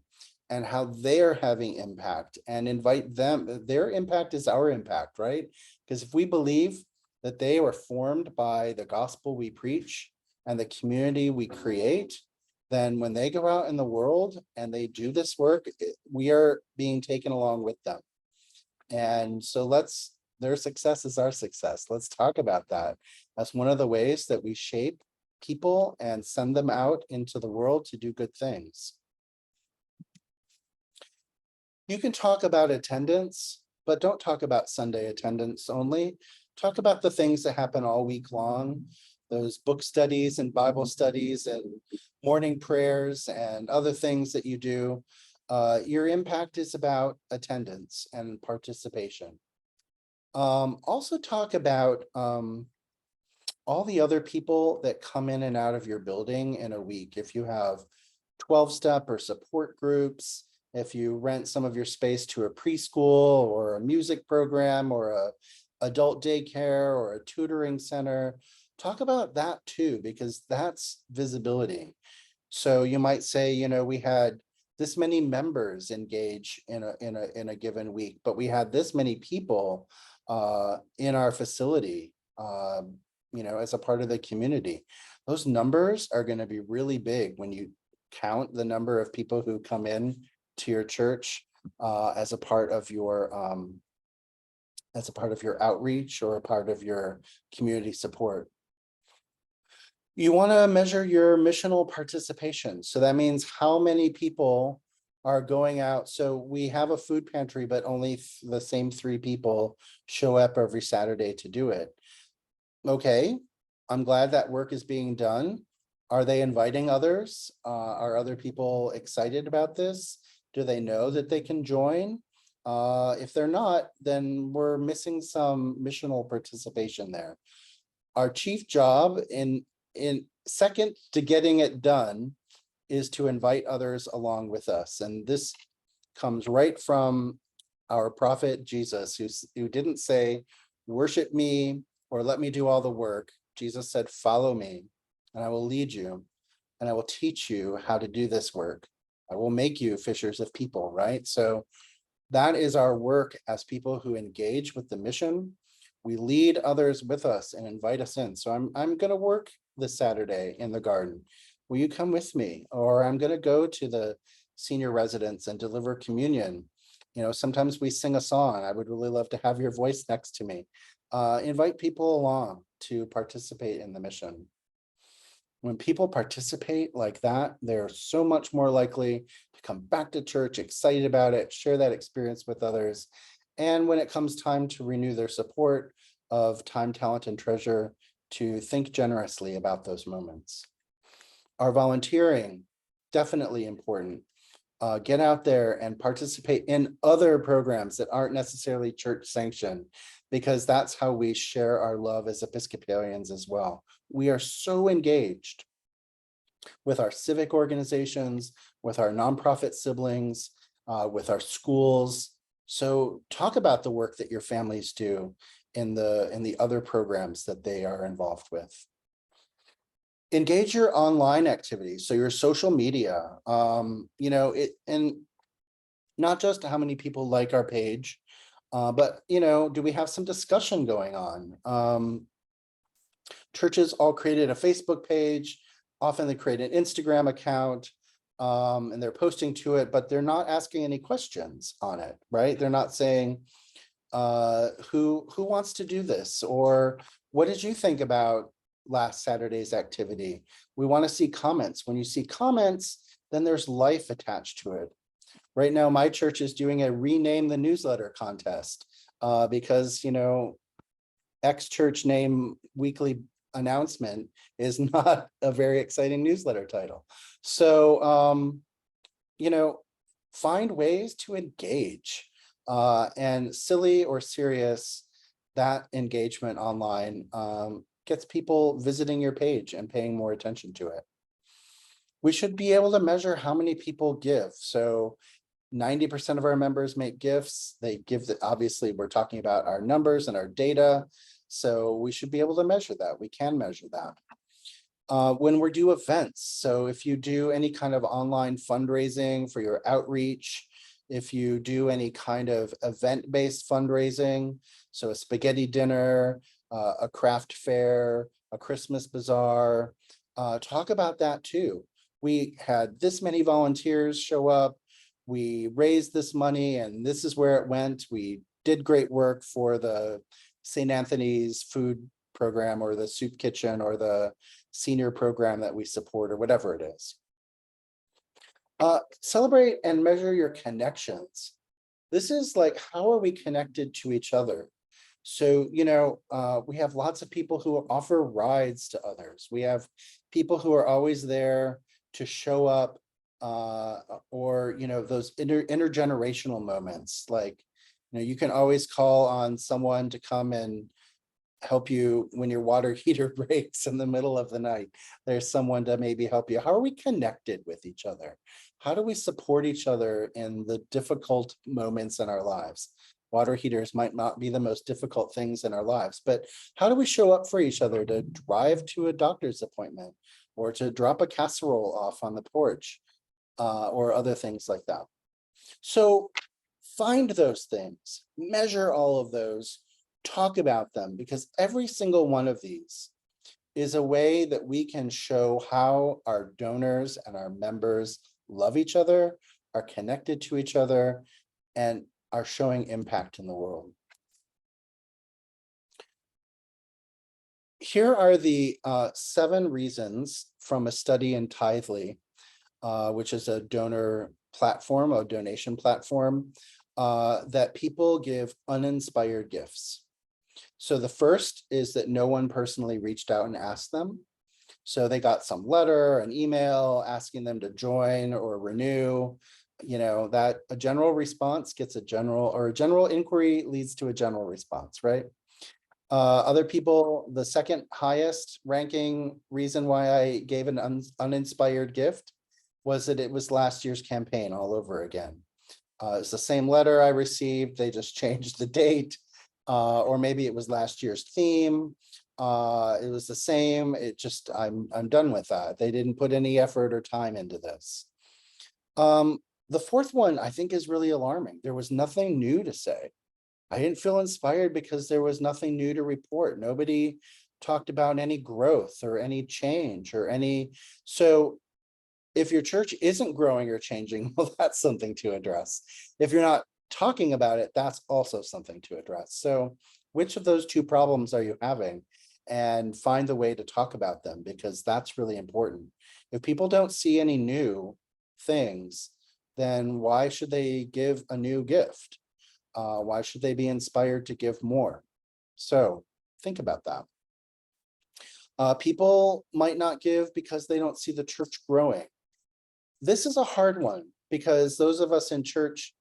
and how they're having impact and invite them. Their impact is our impact, right? Because if we believe that they were formed by the gospel we preach and the community we create, then when they go out in the world and they do this work, we are being taken along with them. And so their success is our success. Let's talk about that. That's one of the ways that we shape people and send them out into the world to do good things. You can talk about attendance, but don't talk about Sunday attendance only. Talk about the things that happen all week long, those book studies and Bible studies and morning prayers and other things that you do. Your impact is about attendance and participation. Also talk about all the other people that come in and out of your building in a week. If you have 12-step or support groups, if you rent some of your space to a preschool or a music program or a adult daycare or a tutoring center, talk about that too, because that's visibility. So you might say, we had this many members engage in a given week, but we had this many people in our facility, as a part of the community. Those numbers are going to be really big when you count the number of people who come in to your church as a part of your outreach or a part of your community support. You want to measure your missional participation. So that means how many people are going out. So we have a food pantry, but only the same 3 people show up every Saturday to do it. Okay, I'm glad that work is being done. Are they inviting others? Are other people excited about this? Do they know that they can join? If they're not, then we're missing some missional participation there. Our chief job in second to getting it done is to invite others along with us. And this comes right from our prophet Jesus, who didn't say, worship me or let me do all the work. Jesus said, follow me and I will lead you and I will teach you how to do this work. I will make you fishers of people, right? So that is our work as people who engage with the mission. We lead others with us and invite us in. So I'm going to work this Saturday in the garden. Will you come with me? Or I'm going to go to the senior residence and deliver communion. Sometimes we sing a song. I would really love to have your voice next to me. Invite people along to participate in the mission. When people participate like that, they're so much more likely to come back to church, excited about it, share that experience with others. And when it comes time to renew their support of time, talent, and treasure, to think generously about those moments. Our volunteering, definitely important. Get out there and participate in other programs that aren't necessarily church sanctioned, because that's how we share our love as Episcopalians as well. We are so engaged with our civic organizations, with our nonprofit siblings, with our schools. So talk about the work that your families do in the other programs that they are involved with. Engage your online activities, so your social media, and not just how many people like our page, but do we have some discussion going on? Churches all created a Facebook page, often they create an Instagram account, and they're posting to it, but they're not asking any questions on it, right? They're not saying, who wants to do this? Or what did you think about last Saturday's activity? We want to see comments. When you see comments, then there's life attached to it. Right now, my church is doing a rename the newsletter contest because, X church name weekly announcement is not a very exciting newsletter title. So, find ways to engage, and silly or serious, that engagement online gets people visiting your page and paying more attention to it. We should be able to measure how many people give. So 90% of our members make gifts. They give obviously we're talking about our numbers and our data. So we should be able to measure that. We can measure that. When we do events, so if you do any kind of online fundraising for your outreach, if you do any kind of event-based fundraising, so a spaghetti dinner, a craft fair, a Christmas bazaar, talk about that too. We had this many volunteers show up, we raised this money and this is where it went. We did great work for the St. Anthony's food program or the soup kitchen or the senior program that we support or whatever it is. Celebrate and measure your connections. This is like, how are we connected to each other? So, we have lots of people who offer rides to others. We have people who are always there to show up, or, those intergenerational moments, like, you can always call on someone to come and help you when your water heater breaks in the middle of the night. There's someone to maybe help you. How are we connected with each other? How do we support each other in the difficult moments in our lives? Water heaters might not be the most difficult things in our lives, but how do we show up for each other to drive to a doctor's appointment or to drop a casserole off on the porch, or other things like that? So find those things, measure all of those, talk about them, because every single one of these is a way that we can show how our donors and our members love each other, are connected to each other, and are showing impact in the world. Here are the 7 reasons from a study in Tithely, which is a donor platform, a donation platform, that people give uninspired gifts. So the first is that no one personally reached out and asked them. So they got some letter, an email asking them to join or renew, that a general response gets a general inquiry leads to a general response, right? Other people, the second highest ranking reason why I gave an uninspired gift was that it was last year's campaign all over again. It's the same letter I received, they just changed the date, or maybe it was last year's theme. It was the same. It just, I'm done with that. They didn't put any effort or time into this. The fourth one I think is really alarming. There was nothing new to say. I didn't feel inspired because there was nothing new to report. Nobody talked about any growth or any change or any. So if your church isn't growing or changing, well, that's something to address. If you're not talking about it, that's also something to address. So which of those 2 problems are you having? And find the way to talk about them, because that's really important. If people don't see any new things, then why should they give a new gift? Why should they be inspired to give more? So think about that. People might not give because they don't see the church growing. This is a hard one because those of us in church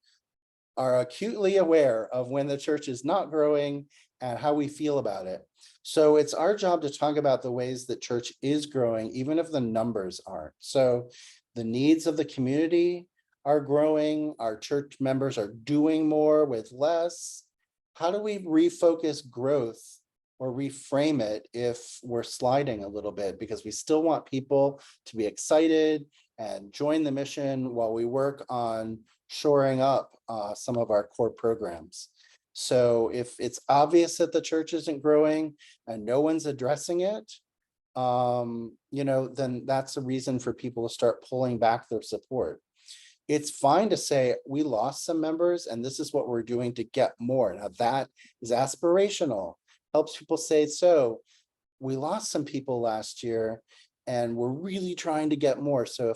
are acutely aware of when the church is not growing and how we feel about it. So it's our job to talk about the ways that church is growing, even if the numbers aren't. So the needs of the community are growing, our church members are doing more with less. How do we refocus growth or reframe it if we're sliding a little bit? Because we still want people to be excited and join the mission while we work on shoring up some of our core programs. So if it's obvious that the church isn't growing and no one's addressing it, then that's a reason for people to start pulling back their support. it's fine to say, we lost some members and this is what we're doing to get more. Now that is aspirational, helps people say, so we lost some people last year and we're really trying to get more. So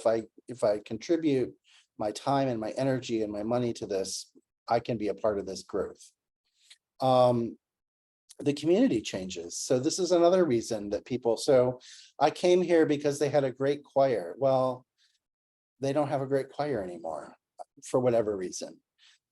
if I contribute my time and my energy and my money to this, I can be a part of this growth. The community changes. So this is another reason that people, so I came here because they had a great choir. Well, they don't have a great choir anymore for whatever reason.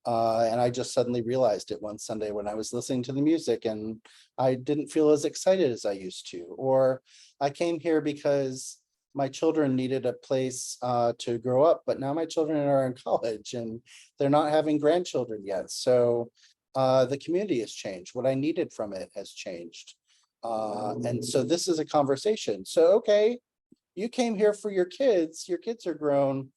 And I just suddenly realized it one Sunday when I was listening to the music and I didn't feel as excited as I used to. Or I came here because my children needed a place to grow up, but now my children are in college and they're not having grandchildren yet. So the community has changed. What I needed from it has changed. And so this is a conversation. So, okay, you came here for your kids are grown.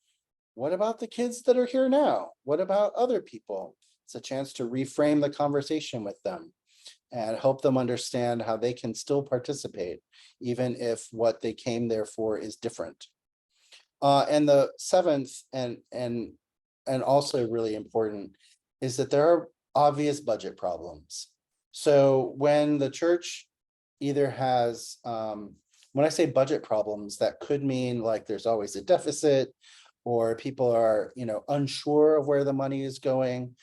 What about the kids that are here now? What about other people? It's a chance to reframe the conversation with them and help them understand how they can still participate, even if what they came there for is different. And the seventh and also really important is that there are obvious budget problems. So when the church either has, when I say budget problems, that could mean like there's always a deficit, or people are, unsure of where the money is going.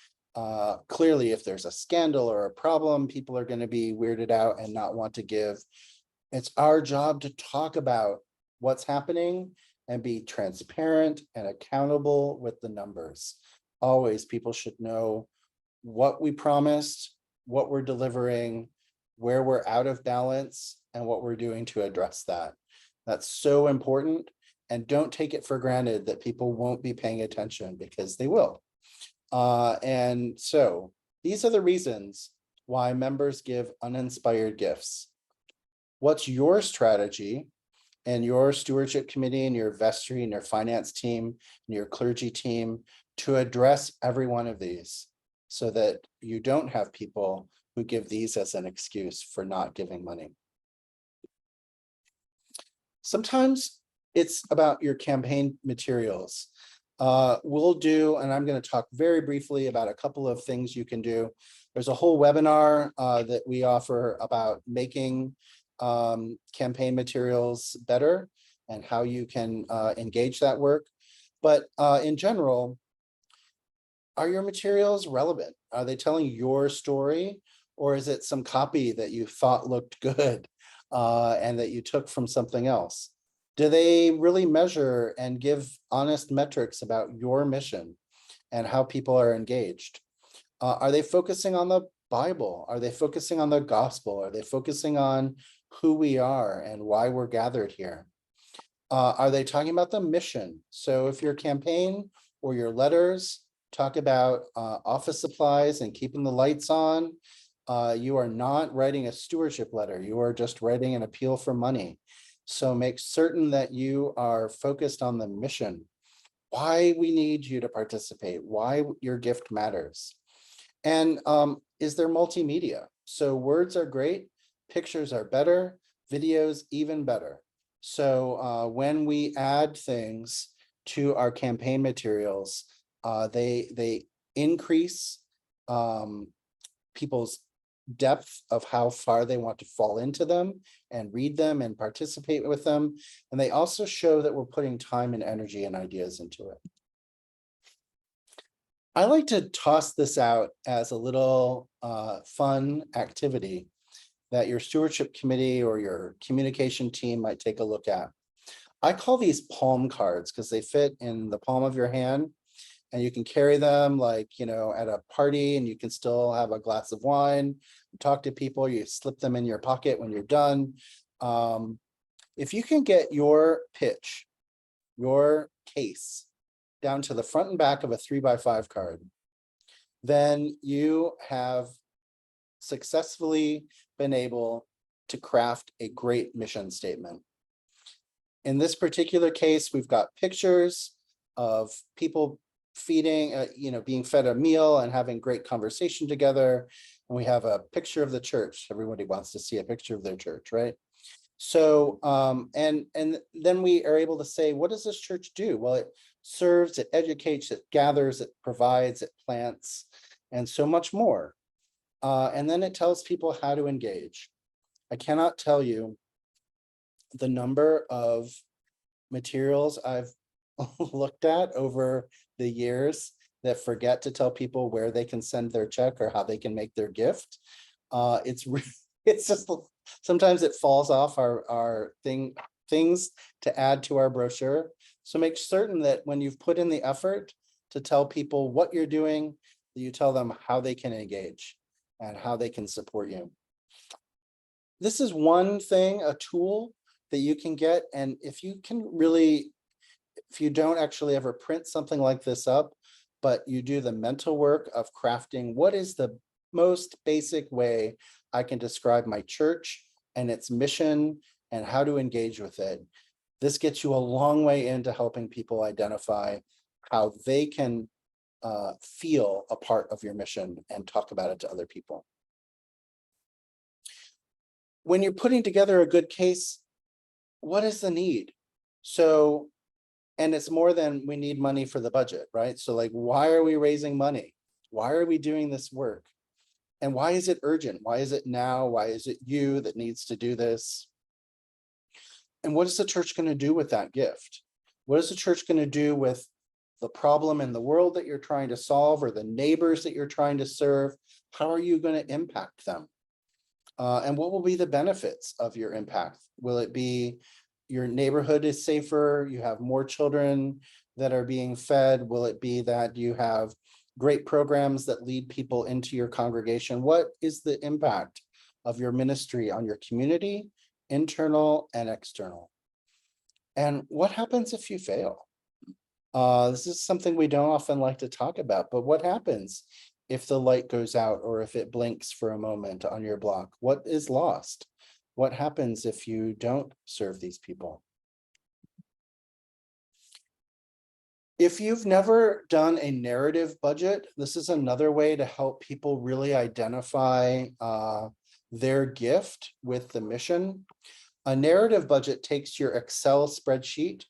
Clearly, if there's a scandal or a problem, people are going to be weirded out and not want to give. It's our job to talk about what's happening and be transparent and accountable with the numbers. Always, people should know what we promised, what we're delivering, where we're out of balance, and what we're doing to address that. That's so important. And don't take it for granted that people won't be paying attention, because they will. And so these are the reasons why members give uninspired gifts. What's your strategy and your stewardship committee and your vestry and your finance team and your clergy team to address every one of these, so that you don't have people who give these as an excuse for not giving money? Sometimes it's about your campaign materials. We'll do, and I'm going to talk very briefly about a couple of things you can do. There's a whole webinar that we offer about making campaign materials better and how you can engage that work. But in general, are your materials relevant? Are they telling your story, or is it some copy that you thought looked good and that you took from something else? Do they really measure and give honest metrics about your mission and how people are engaged? Are they focusing on the Bible? Are they focusing on the gospel? Are they focusing on who we are and why we're gathered here? Are they talking about the mission? So if your campaign or your letters talk about office supplies and keeping the lights on, you are not writing a stewardship letter. You are just writing an appeal for money. So make certain that you are focused on the mission, why we need you to participate, why your gift matters. And is there multimedia? So words are great, pictures are better, videos even better. So when we add things to our campaign materials, they increase people's depth of how far they want to fall into them and read them and participate with them. And they also show that we're putting time and energy and ideas into it. I like to toss this out as a little fun activity that your stewardship committee or your communication team might take a look at. I call these palm cards because they fit in the palm of your hand, and you can carry them like, at a party, and you can still have a glass of wine, talk to people, you slip them in your pocket when you're done. If you can get your pitch, your case down to the front and back of a 3x5 card, then you have successfully been able to craft a great mission statement. In this particular case, we've got pictures of people feeding, being fed a meal and having great conversation together. And we have a picture of the church. Everybody wants to see a picture of their church, right? So, and then we are able to say, what does this church do? Well, it serves, it educates, it gathers, it provides, it plants, and so much more. And then it tells people how to engage. I cannot tell you the number of materials I've looked at over the years that forget to tell people where they can send their check or how they can make their gift. It's just sometimes it falls off our things to add to our brochure. So make certain that when you've put in the effort to tell people what you're doing, that you tell them how they can engage and how they can support you. This is one thing, a tool that you can get. And if you don't actually ever print something like this up, but you do the mental work of crafting, what is the most basic way I can describe my church and its mission and how to engage with it? This gets you a long way into helping people identify how they can feel a part of your mission and talk about it to other people. When you're putting together a good case, what is the need? So, and it's more than we need money for the budget, right? So like, why are we raising money? Why are we doing this work? And why is it urgent? Why is it now? Why is it you that needs to do this? And what is the church going to do with that gift? What is the church going to do with the problem in the world that you're trying to solve, or the neighbors that you're trying to serve? How are you going to impact them? And what will be the benefits of your impact? Will it be your neighborhood is safer, you have more children that are being fed? Will it be that you have great programs that lead people into your congregation? What is the impact of your ministry on your community, internal and external? And what happens if you fail? This is something we don't often like to talk about, but what happens if the light goes out or if it blinks for a moment on your block? What is lost? What happens if you don't serve these people? If you've never done a narrative budget, this is another way to help people really identify their gift with the mission. A narrative budget takes your Excel spreadsheet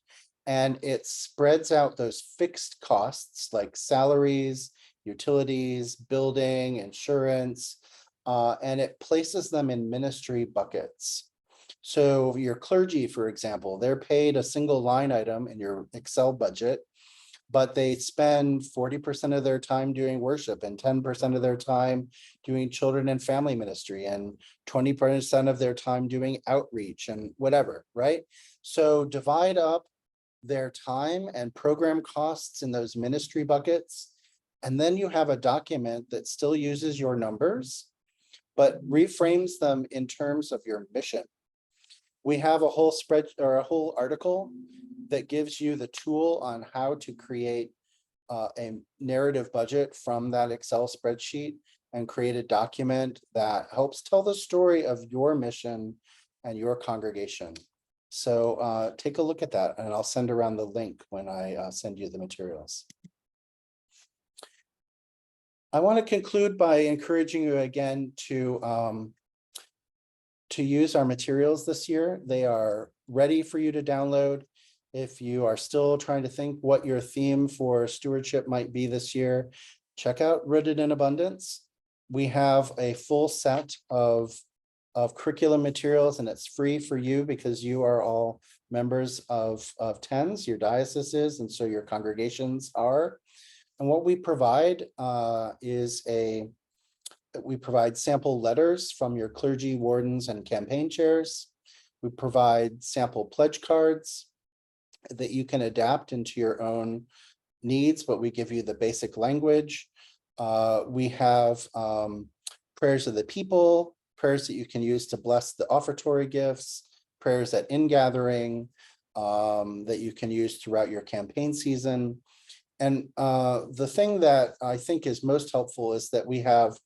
and it spreads out those fixed costs like salaries, utilities, building, insurance, and it places them in ministry buckets. So your clergy, for example, they're paid a single line item in your Excel budget, but they spend 40% of their time doing worship and 10% of their time doing children and family ministry and 20% of their time doing outreach and whatever, right? So divide up their time and program costs in those ministry buckets. And then you have a document that still uses your numbers, but reframes them in terms of your mission. We have a whole a whole article that gives you the tool on how to create a narrative budget from that Excel spreadsheet and create a document that helps tell the story of your mission and your congregation. So take a look at that, and I'll send around the link when I send you the materials. I want to conclude by encouraging you again to use our materials this year. They are ready for you to download. If you are still trying to think what your theme for stewardship might be this year, check out Rooted in Abundance. We have a full set of curriculum materials, and it's free for you because you are all members of TENS, your dioceses, and so your congregations are. And what we provide we provide sample letters from your clergy, wardens, and campaign chairs. We provide sample pledge cards that you can adapt into your own needs, but we give you the basic language. We have prayers of the people, prayers that you can use to bless the offertory gifts, prayers at ingathering that you can use throughout your campaign season. And the thing that I think is most helpful is that we have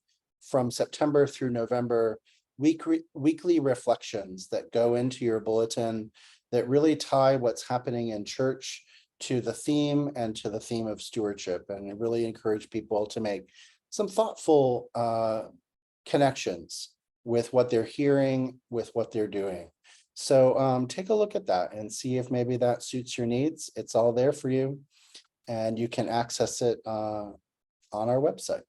from September through November weekly reflections that go into your bulletin that really tie what's happening in church to the theme and to the theme of stewardship, and really encourage people to make some thoughtful connections with what they're hearing, with what they're doing. So take a look at that and see if maybe that suits your needs. It's all there for you. and you can access it on our website.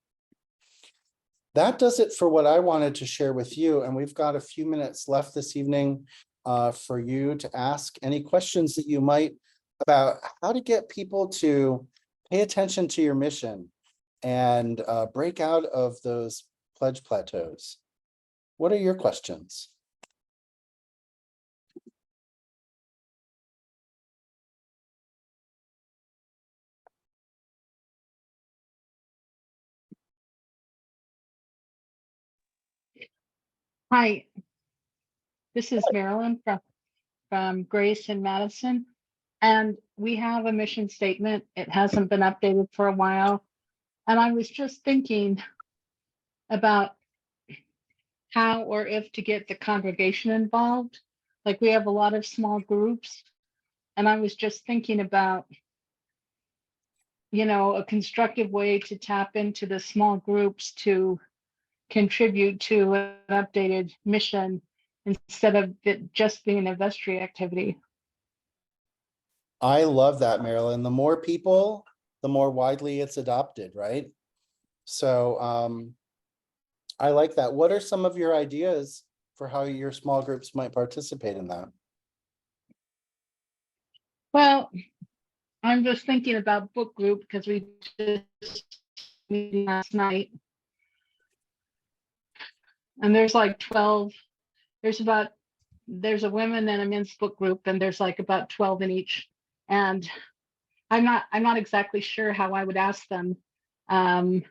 That does it for what I wanted to share with you, and we've got a few minutes left this evening for you to ask any questions that you might about how to get people to pay attention to your mission and break out of those pledge plateaus. What are your questions? Hi, this is Marilyn from Grace in Madison, and we have a mission statement. It hasn't been updated for a while, and I was just thinking about how or if to get the congregation involved. Like we have a lot of small groups, and I was just thinking about, a constructive way to tap into the small groups to contribute to an updated mission instead of it just being a vestry activity. I love that, Marilyn. The more people, the more widely it's adopted, right? So I like that. What are some of your ideas for how your small groups might participate in that? Well, I'm just thinking about book group because we just meeting last night. And there's like 12, there's a women and a men's book group, and there's like about 12 in each. And I'm not exactly sure how I would ask them. I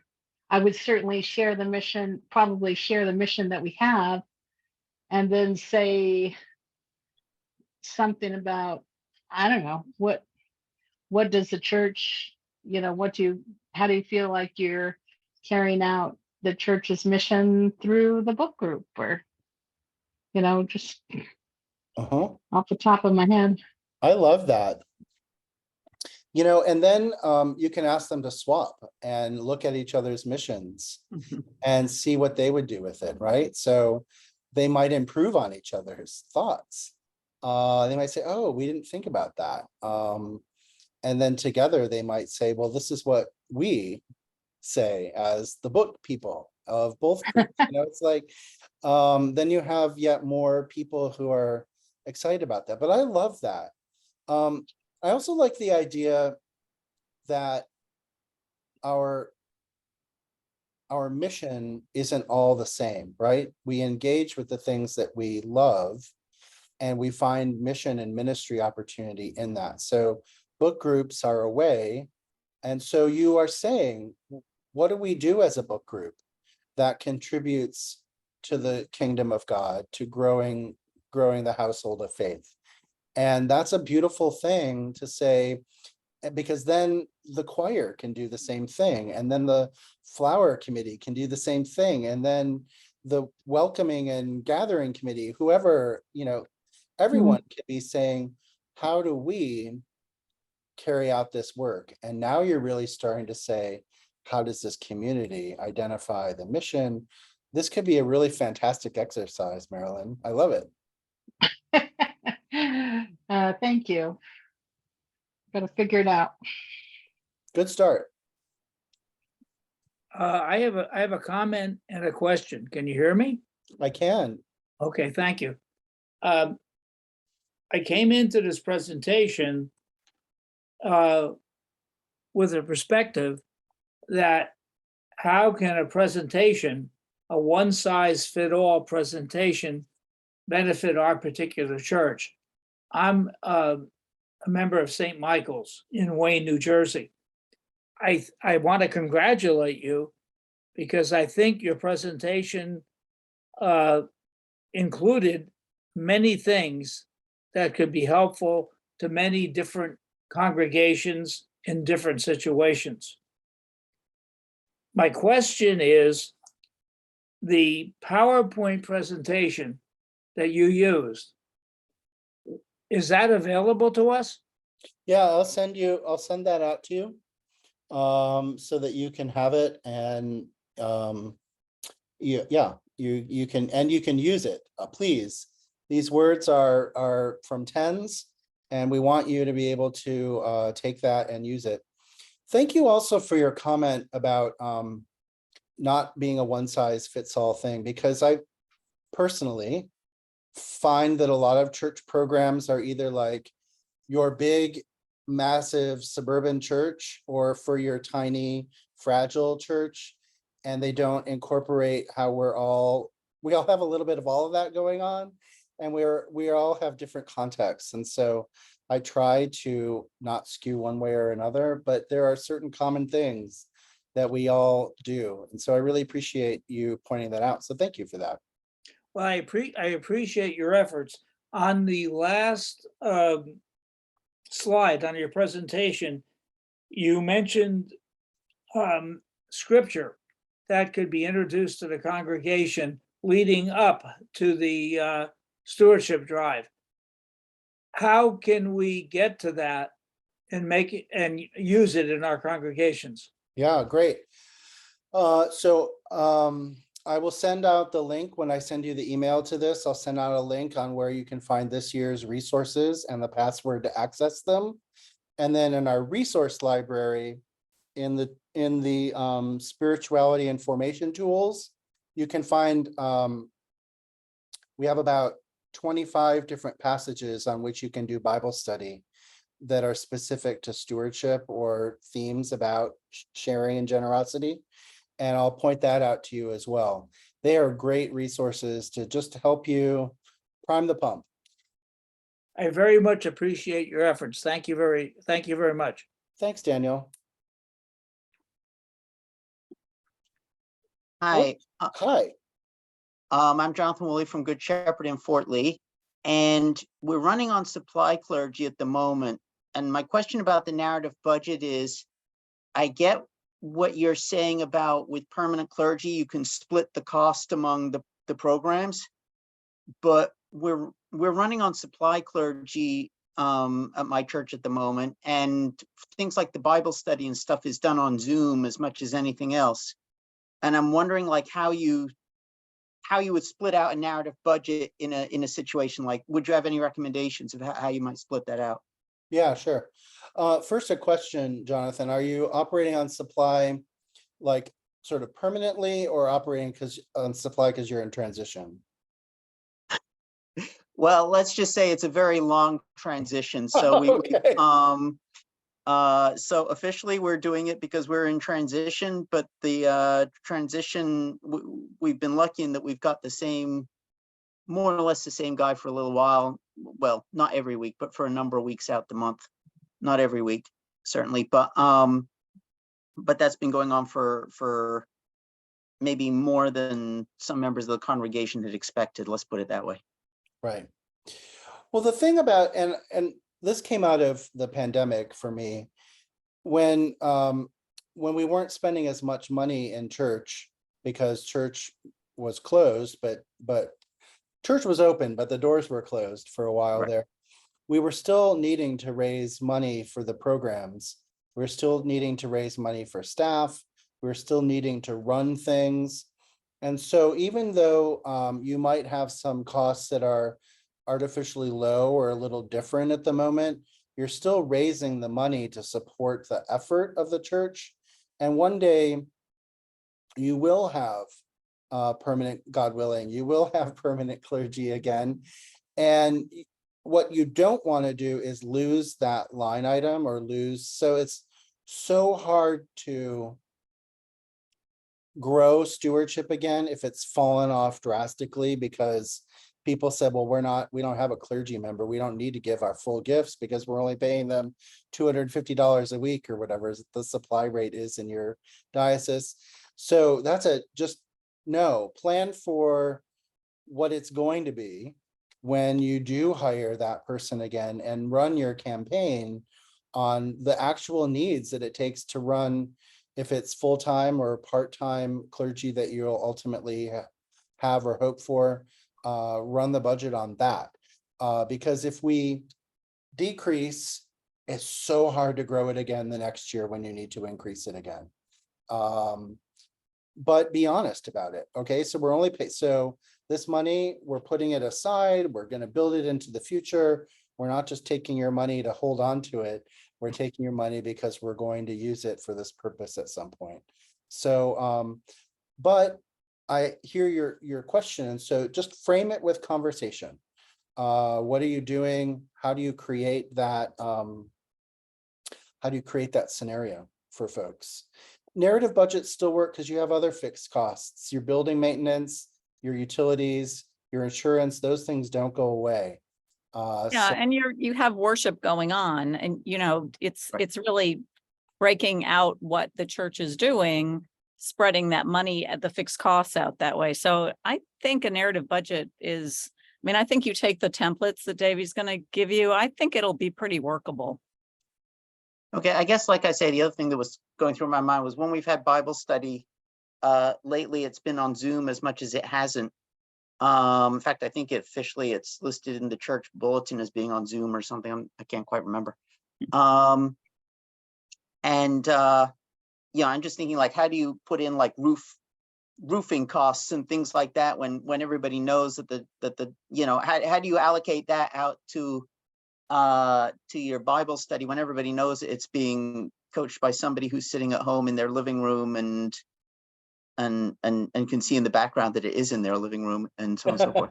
would certainly share the mission, probably share the mission that we have, and then say something about, I don't know, what does the church, how do you feel like you're carrying out the church's mission through the book group, or, just off the top of my head. I love that. And then you can ask them to swap and look at each other's missions and see what they would do with it, right? So they might improve on each other's thoughts. They might say, oh, we didn't think about that. And then together they might say, well, this is what we say as the book people of both groups. It's like, then you have yet more people who are excited about that. But I love that. I also like the idea that our mission isn't all the same, right? We engage with the things that we love, and we find mission and ministry opportunity in that. So book groups are a way. And so you are saying, what do we do as a book group that contributes to the kingdom of God, to growing the household of faith? And that's a beautiful thing to say, because then the choir can do the same thing, and then the flower committee can do the same thing, and then the welcoming and gathering committee, whoever, everyone can be saying, how do we carry out this work? And now you're really starting to say, how does this community identify the mission? This could be a really fantastic exercise, Marilyn. I love it. Thank you. Got to figure it out. Good start. I have a comment and a question. Can you hear me? I can. Okay, thank you. I came into this presentation with a perspective that how can a presentation, a one-size-fit-all presentation, benefit our particular church? I'm a member of St. Michael's in Wayne, New Jersey. I want to congratulate you because I think your presentation included many things that could be helpful to many different congregations in different situations. My question is, the PowerPoint presentation that you used, is that available to us? Yeah, I'll send that out to you, so that you can have it, and you can use it. Please, these words are from TENS, and we want you to be able to take that and use it. Thank you also for your comment about not being a one size fits all thing, because I personally find that a lot of church programs are either like your big, massive suburban church or for your tiny, fragile church, and they don't incorporate how we all have a little bit of all of that going on, and we all have different contexts. And so I try to not skew one way or another, but there are certain common things that we all do. And so I really appreciate you pointing that out. So thank you for that. Well, I appreciate your efforts. On the last slide on your presentation, you mentioned scripture that could be introduced to the congregation leading up to the stewardship drive. How can we get to that and make it and use it in our congregations? Yeah, great. I will send out the link when I send you the email to this. I'll send out a link on where you can find this year's resources and the password to access them. And then in our resource library, in the spirituality and formation tools, you can find we have about 25 different passages on which you can do Bible study that are specific to stewardship or themes about sharing and generosity. And I'll point that out to you as well. They are great resources to just help you prime the pump. I very much appreciate your efforts. Thank you very much. Thanks, Daniel. Hi, Hi. I'm Jonathan Woolley from Good Shepherd in Fort Lee, and we're running on supply clergy at the moment. And my question about the narrative budget is, I get what you're saying about with permanent clergy, you can split the cost among the programs, but we're running on supply clergy at my church at the moment, and things like the Bible study and stuff is done on Zoom as much as anything else. And I'm wondering like how you would split out a narrative budget in a situation like, would you have any recommendations of how you might split that out? Yeah, sure. First, a question, Jonathan. Are you operating on supply like sort of permanently, or operating on supply because you're in transition? Well, let's just say it's a very long transition. So Okay. so officially we're doing it because we're in transition, but the transition, we've been lucky in that we've got the same, more or less the same guy for a little while. Well, not every week, but for a number of weeks out the month. Not every week, certainly, but that's been going on for maybe more than some members of the congregation had expected. Let's put it that way. Right. Well, the thing about, and this came out of the pandemic for me, when we weren't spending as much money in church because church was closed, but church was open, but the doors were closed for a while. Right. There, we were still needing to raise money for the programs. We're still needing to raise money for staff. We're still needing to run things. And so even though you might have some costs that are artificially low or a little different at the moment, you're still raising the money to support the effort of the church. And one day you will have permanent, God willing, you will have permanent clergy again. And what you don't want to do is lose that line item or lose. So it's so hard to grow stewardship again if it's fallen off drastically because people said, well, we don't have a clergy member. We don't need to give our full gifts because we're only paying them $250 a week or whatever the supply rate is in your diocese. So that's plan for what it's going to be when you do hire that person again and run your campaign on the actual needs that it takes to run, if it's full-time or part-time clergy that you'll ultimately have or hope for. Run the budget on that, because if we decrease, it's so hard to grow it again the next year when you need to increase it again. But be honest about it. Okay, so we're only so this money, we're putting it aside. We're going to build it into the future. We're not just taking your money to hold on to it. We're taking your money because we're going to use it for this purpose at some point. So, but I hear your question. And so just frame it with conversation. What are you doing? How do you create that? How do you create that scenario for folks? Narrative budgets still work because you have other fixed costs, your building maintenance, your utilities, your insurance, those things don't go away. Yeah, So and you have worship going on, and it's Right. it's really breaking out what the church is doing, spreading that money at the fixed costs out that way. So I think a narrative budget is, I mean, I think you take the templates that Davey's going to give you, I think it'll be pretty workable. Okay, I guess, like I say, the other thing that was going through my mind was when we've had Bible study, lately it's been on Zoom as much as it hasn't. In fact, I think officially it's listed in the church bulletin as being on Zoom or something. I can't quite remember. Yeah, I'm just thinking, like, how do you put in like roofing costs and things like that when everybody knows that how do you allocate that out to your Bible study when everybody knows it's being coached by somebody who's sitting at home in their living room and can see in the background that it is in their living room, and so on and so forth.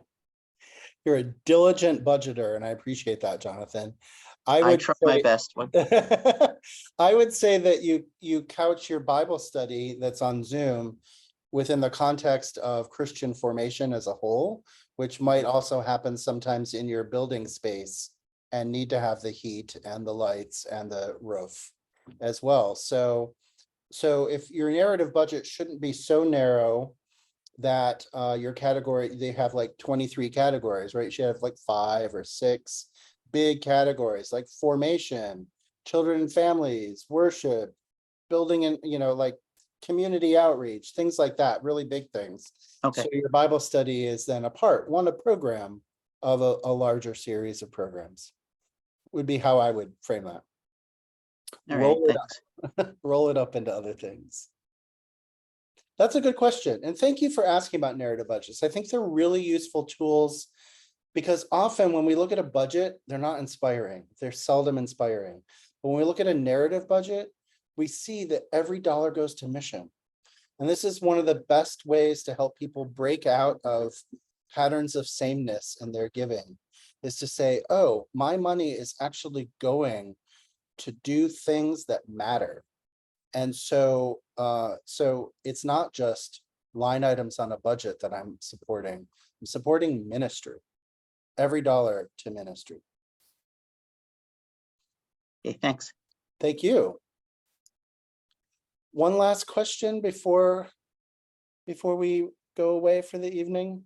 you're a diligent budgeter, and I appreciate that, Jonathan. I I would try my say, best. I would say that you couch your Bible study that's on Zoom within the context of Christian formation as a whole, which might also happen sometimes in your building space and need to have the heat and the lights and the roof as well. So if your narrative budget shouldn't be so narrow that your category, they have like 23 categories, right? You should have like 5 or 6 big categories like formation, children and families, worship, building, and like community outreach, things like that, really big things. Okay. So your Bible study is then a program of a larger series of programs, would be how I would frame that. All right, Roll it thanks. roll it up into other things. That's a good question. And thank you for asking about narrative budgets. I think they're really useful tools because often when we look at a budget, they're not inspiring. They're seldom inspiring. But when we look at a narrative budget, we see that every dollar goes to mission. And this is one of the best ways to help people break out of patterns of sameness in their giving, is to say, oh, my money is actually going to do things that matter. And so it's not just line items on a budget that I'm supporting ministry, every dollar to ministry. Okay, thanks. Thank you. One last question before we go away for the evening.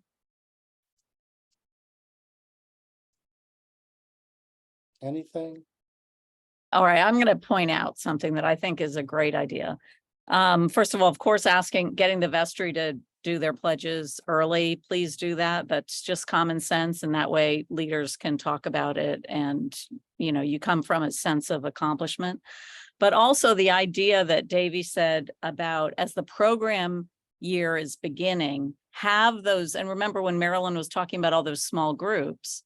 Anything? All right, I'm going to point out something that I think is a great idea. First of all, of course, getting the vestry to do their pledges early, please do that. That's just common sense. And that way leaders can talk about it and, you come from a sense of accomplishment. But also the idea that Davey said about as the program year is beginning, have those, and remember when Marilyn was talking about all those small groups,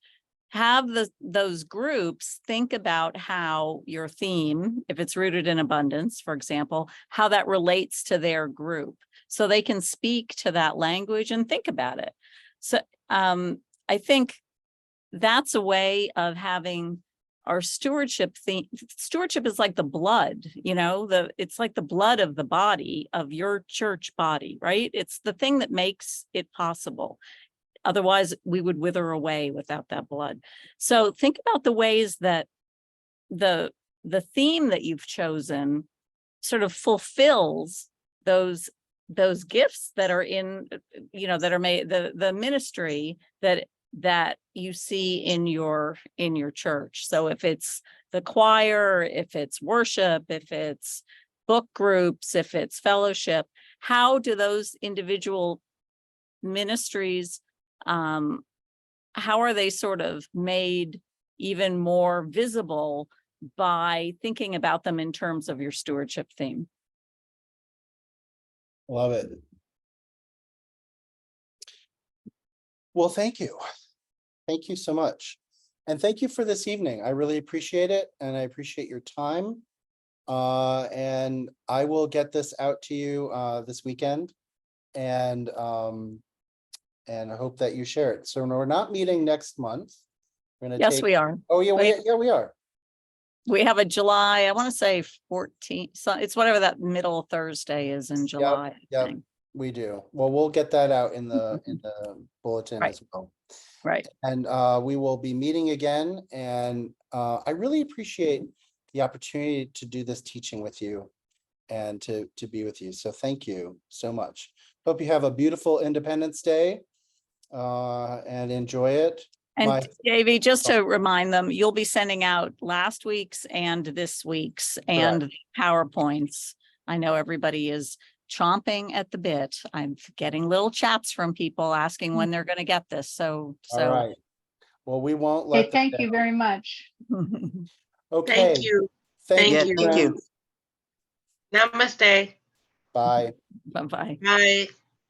have those groups think about how your theme, if it's rooted in abundance, for example, how that relates to their group. So they can speak to that language and think about it. So I think that's a way of having our stewardship theme. Stewardship is like the blood, it's like the blood of the body of your church body, right? It's the thing that makes it possible. Otherwise, we would wither away without that blood. So think about the ways that the theme that you've chosen sort of fulfills those gifts that are in, that are made, the ministry that you see in your church. So if it's the choir, if it's worship, if it's book groups, if it's fellowship, how do those individual ministries, how are they sort of made even more visible by thinking about them in terms of your stewardship theme? Love it. Well, thank you. Thank you so much. And thank you for this evening. I really appreciate it, and I appreciate your time. And I will get this out to you this weekend. And I hope that you share it. So we're not meeting next month. We're gonna Yes, take. we are. Oh, yeah, we- we are. We have a July, I want to say 14th, so it's whatever that middle Thursday is in July. I yep. think. We do. Well, we'll get that out in the bulletin Right. as well. Right. And we will be meeting again, and I really appreciate the opportunity to do this teaching with you and to be with you. So thank you so much. Hope you have a beautiful Independence Day and enjoy it. And My- Davey, just to remind them, you'll be sending out last week's and this week's and PowerPoints. I know everybody is chomping at the bit. I'm getting little chats from people asking when they're going to get this. All right. Well, we won't Hey, let them thank you down. very much. Okay. Thank you. Thank Thank you. you. Thank you. friends. Namaste. Bye. Bye-bye. Bye.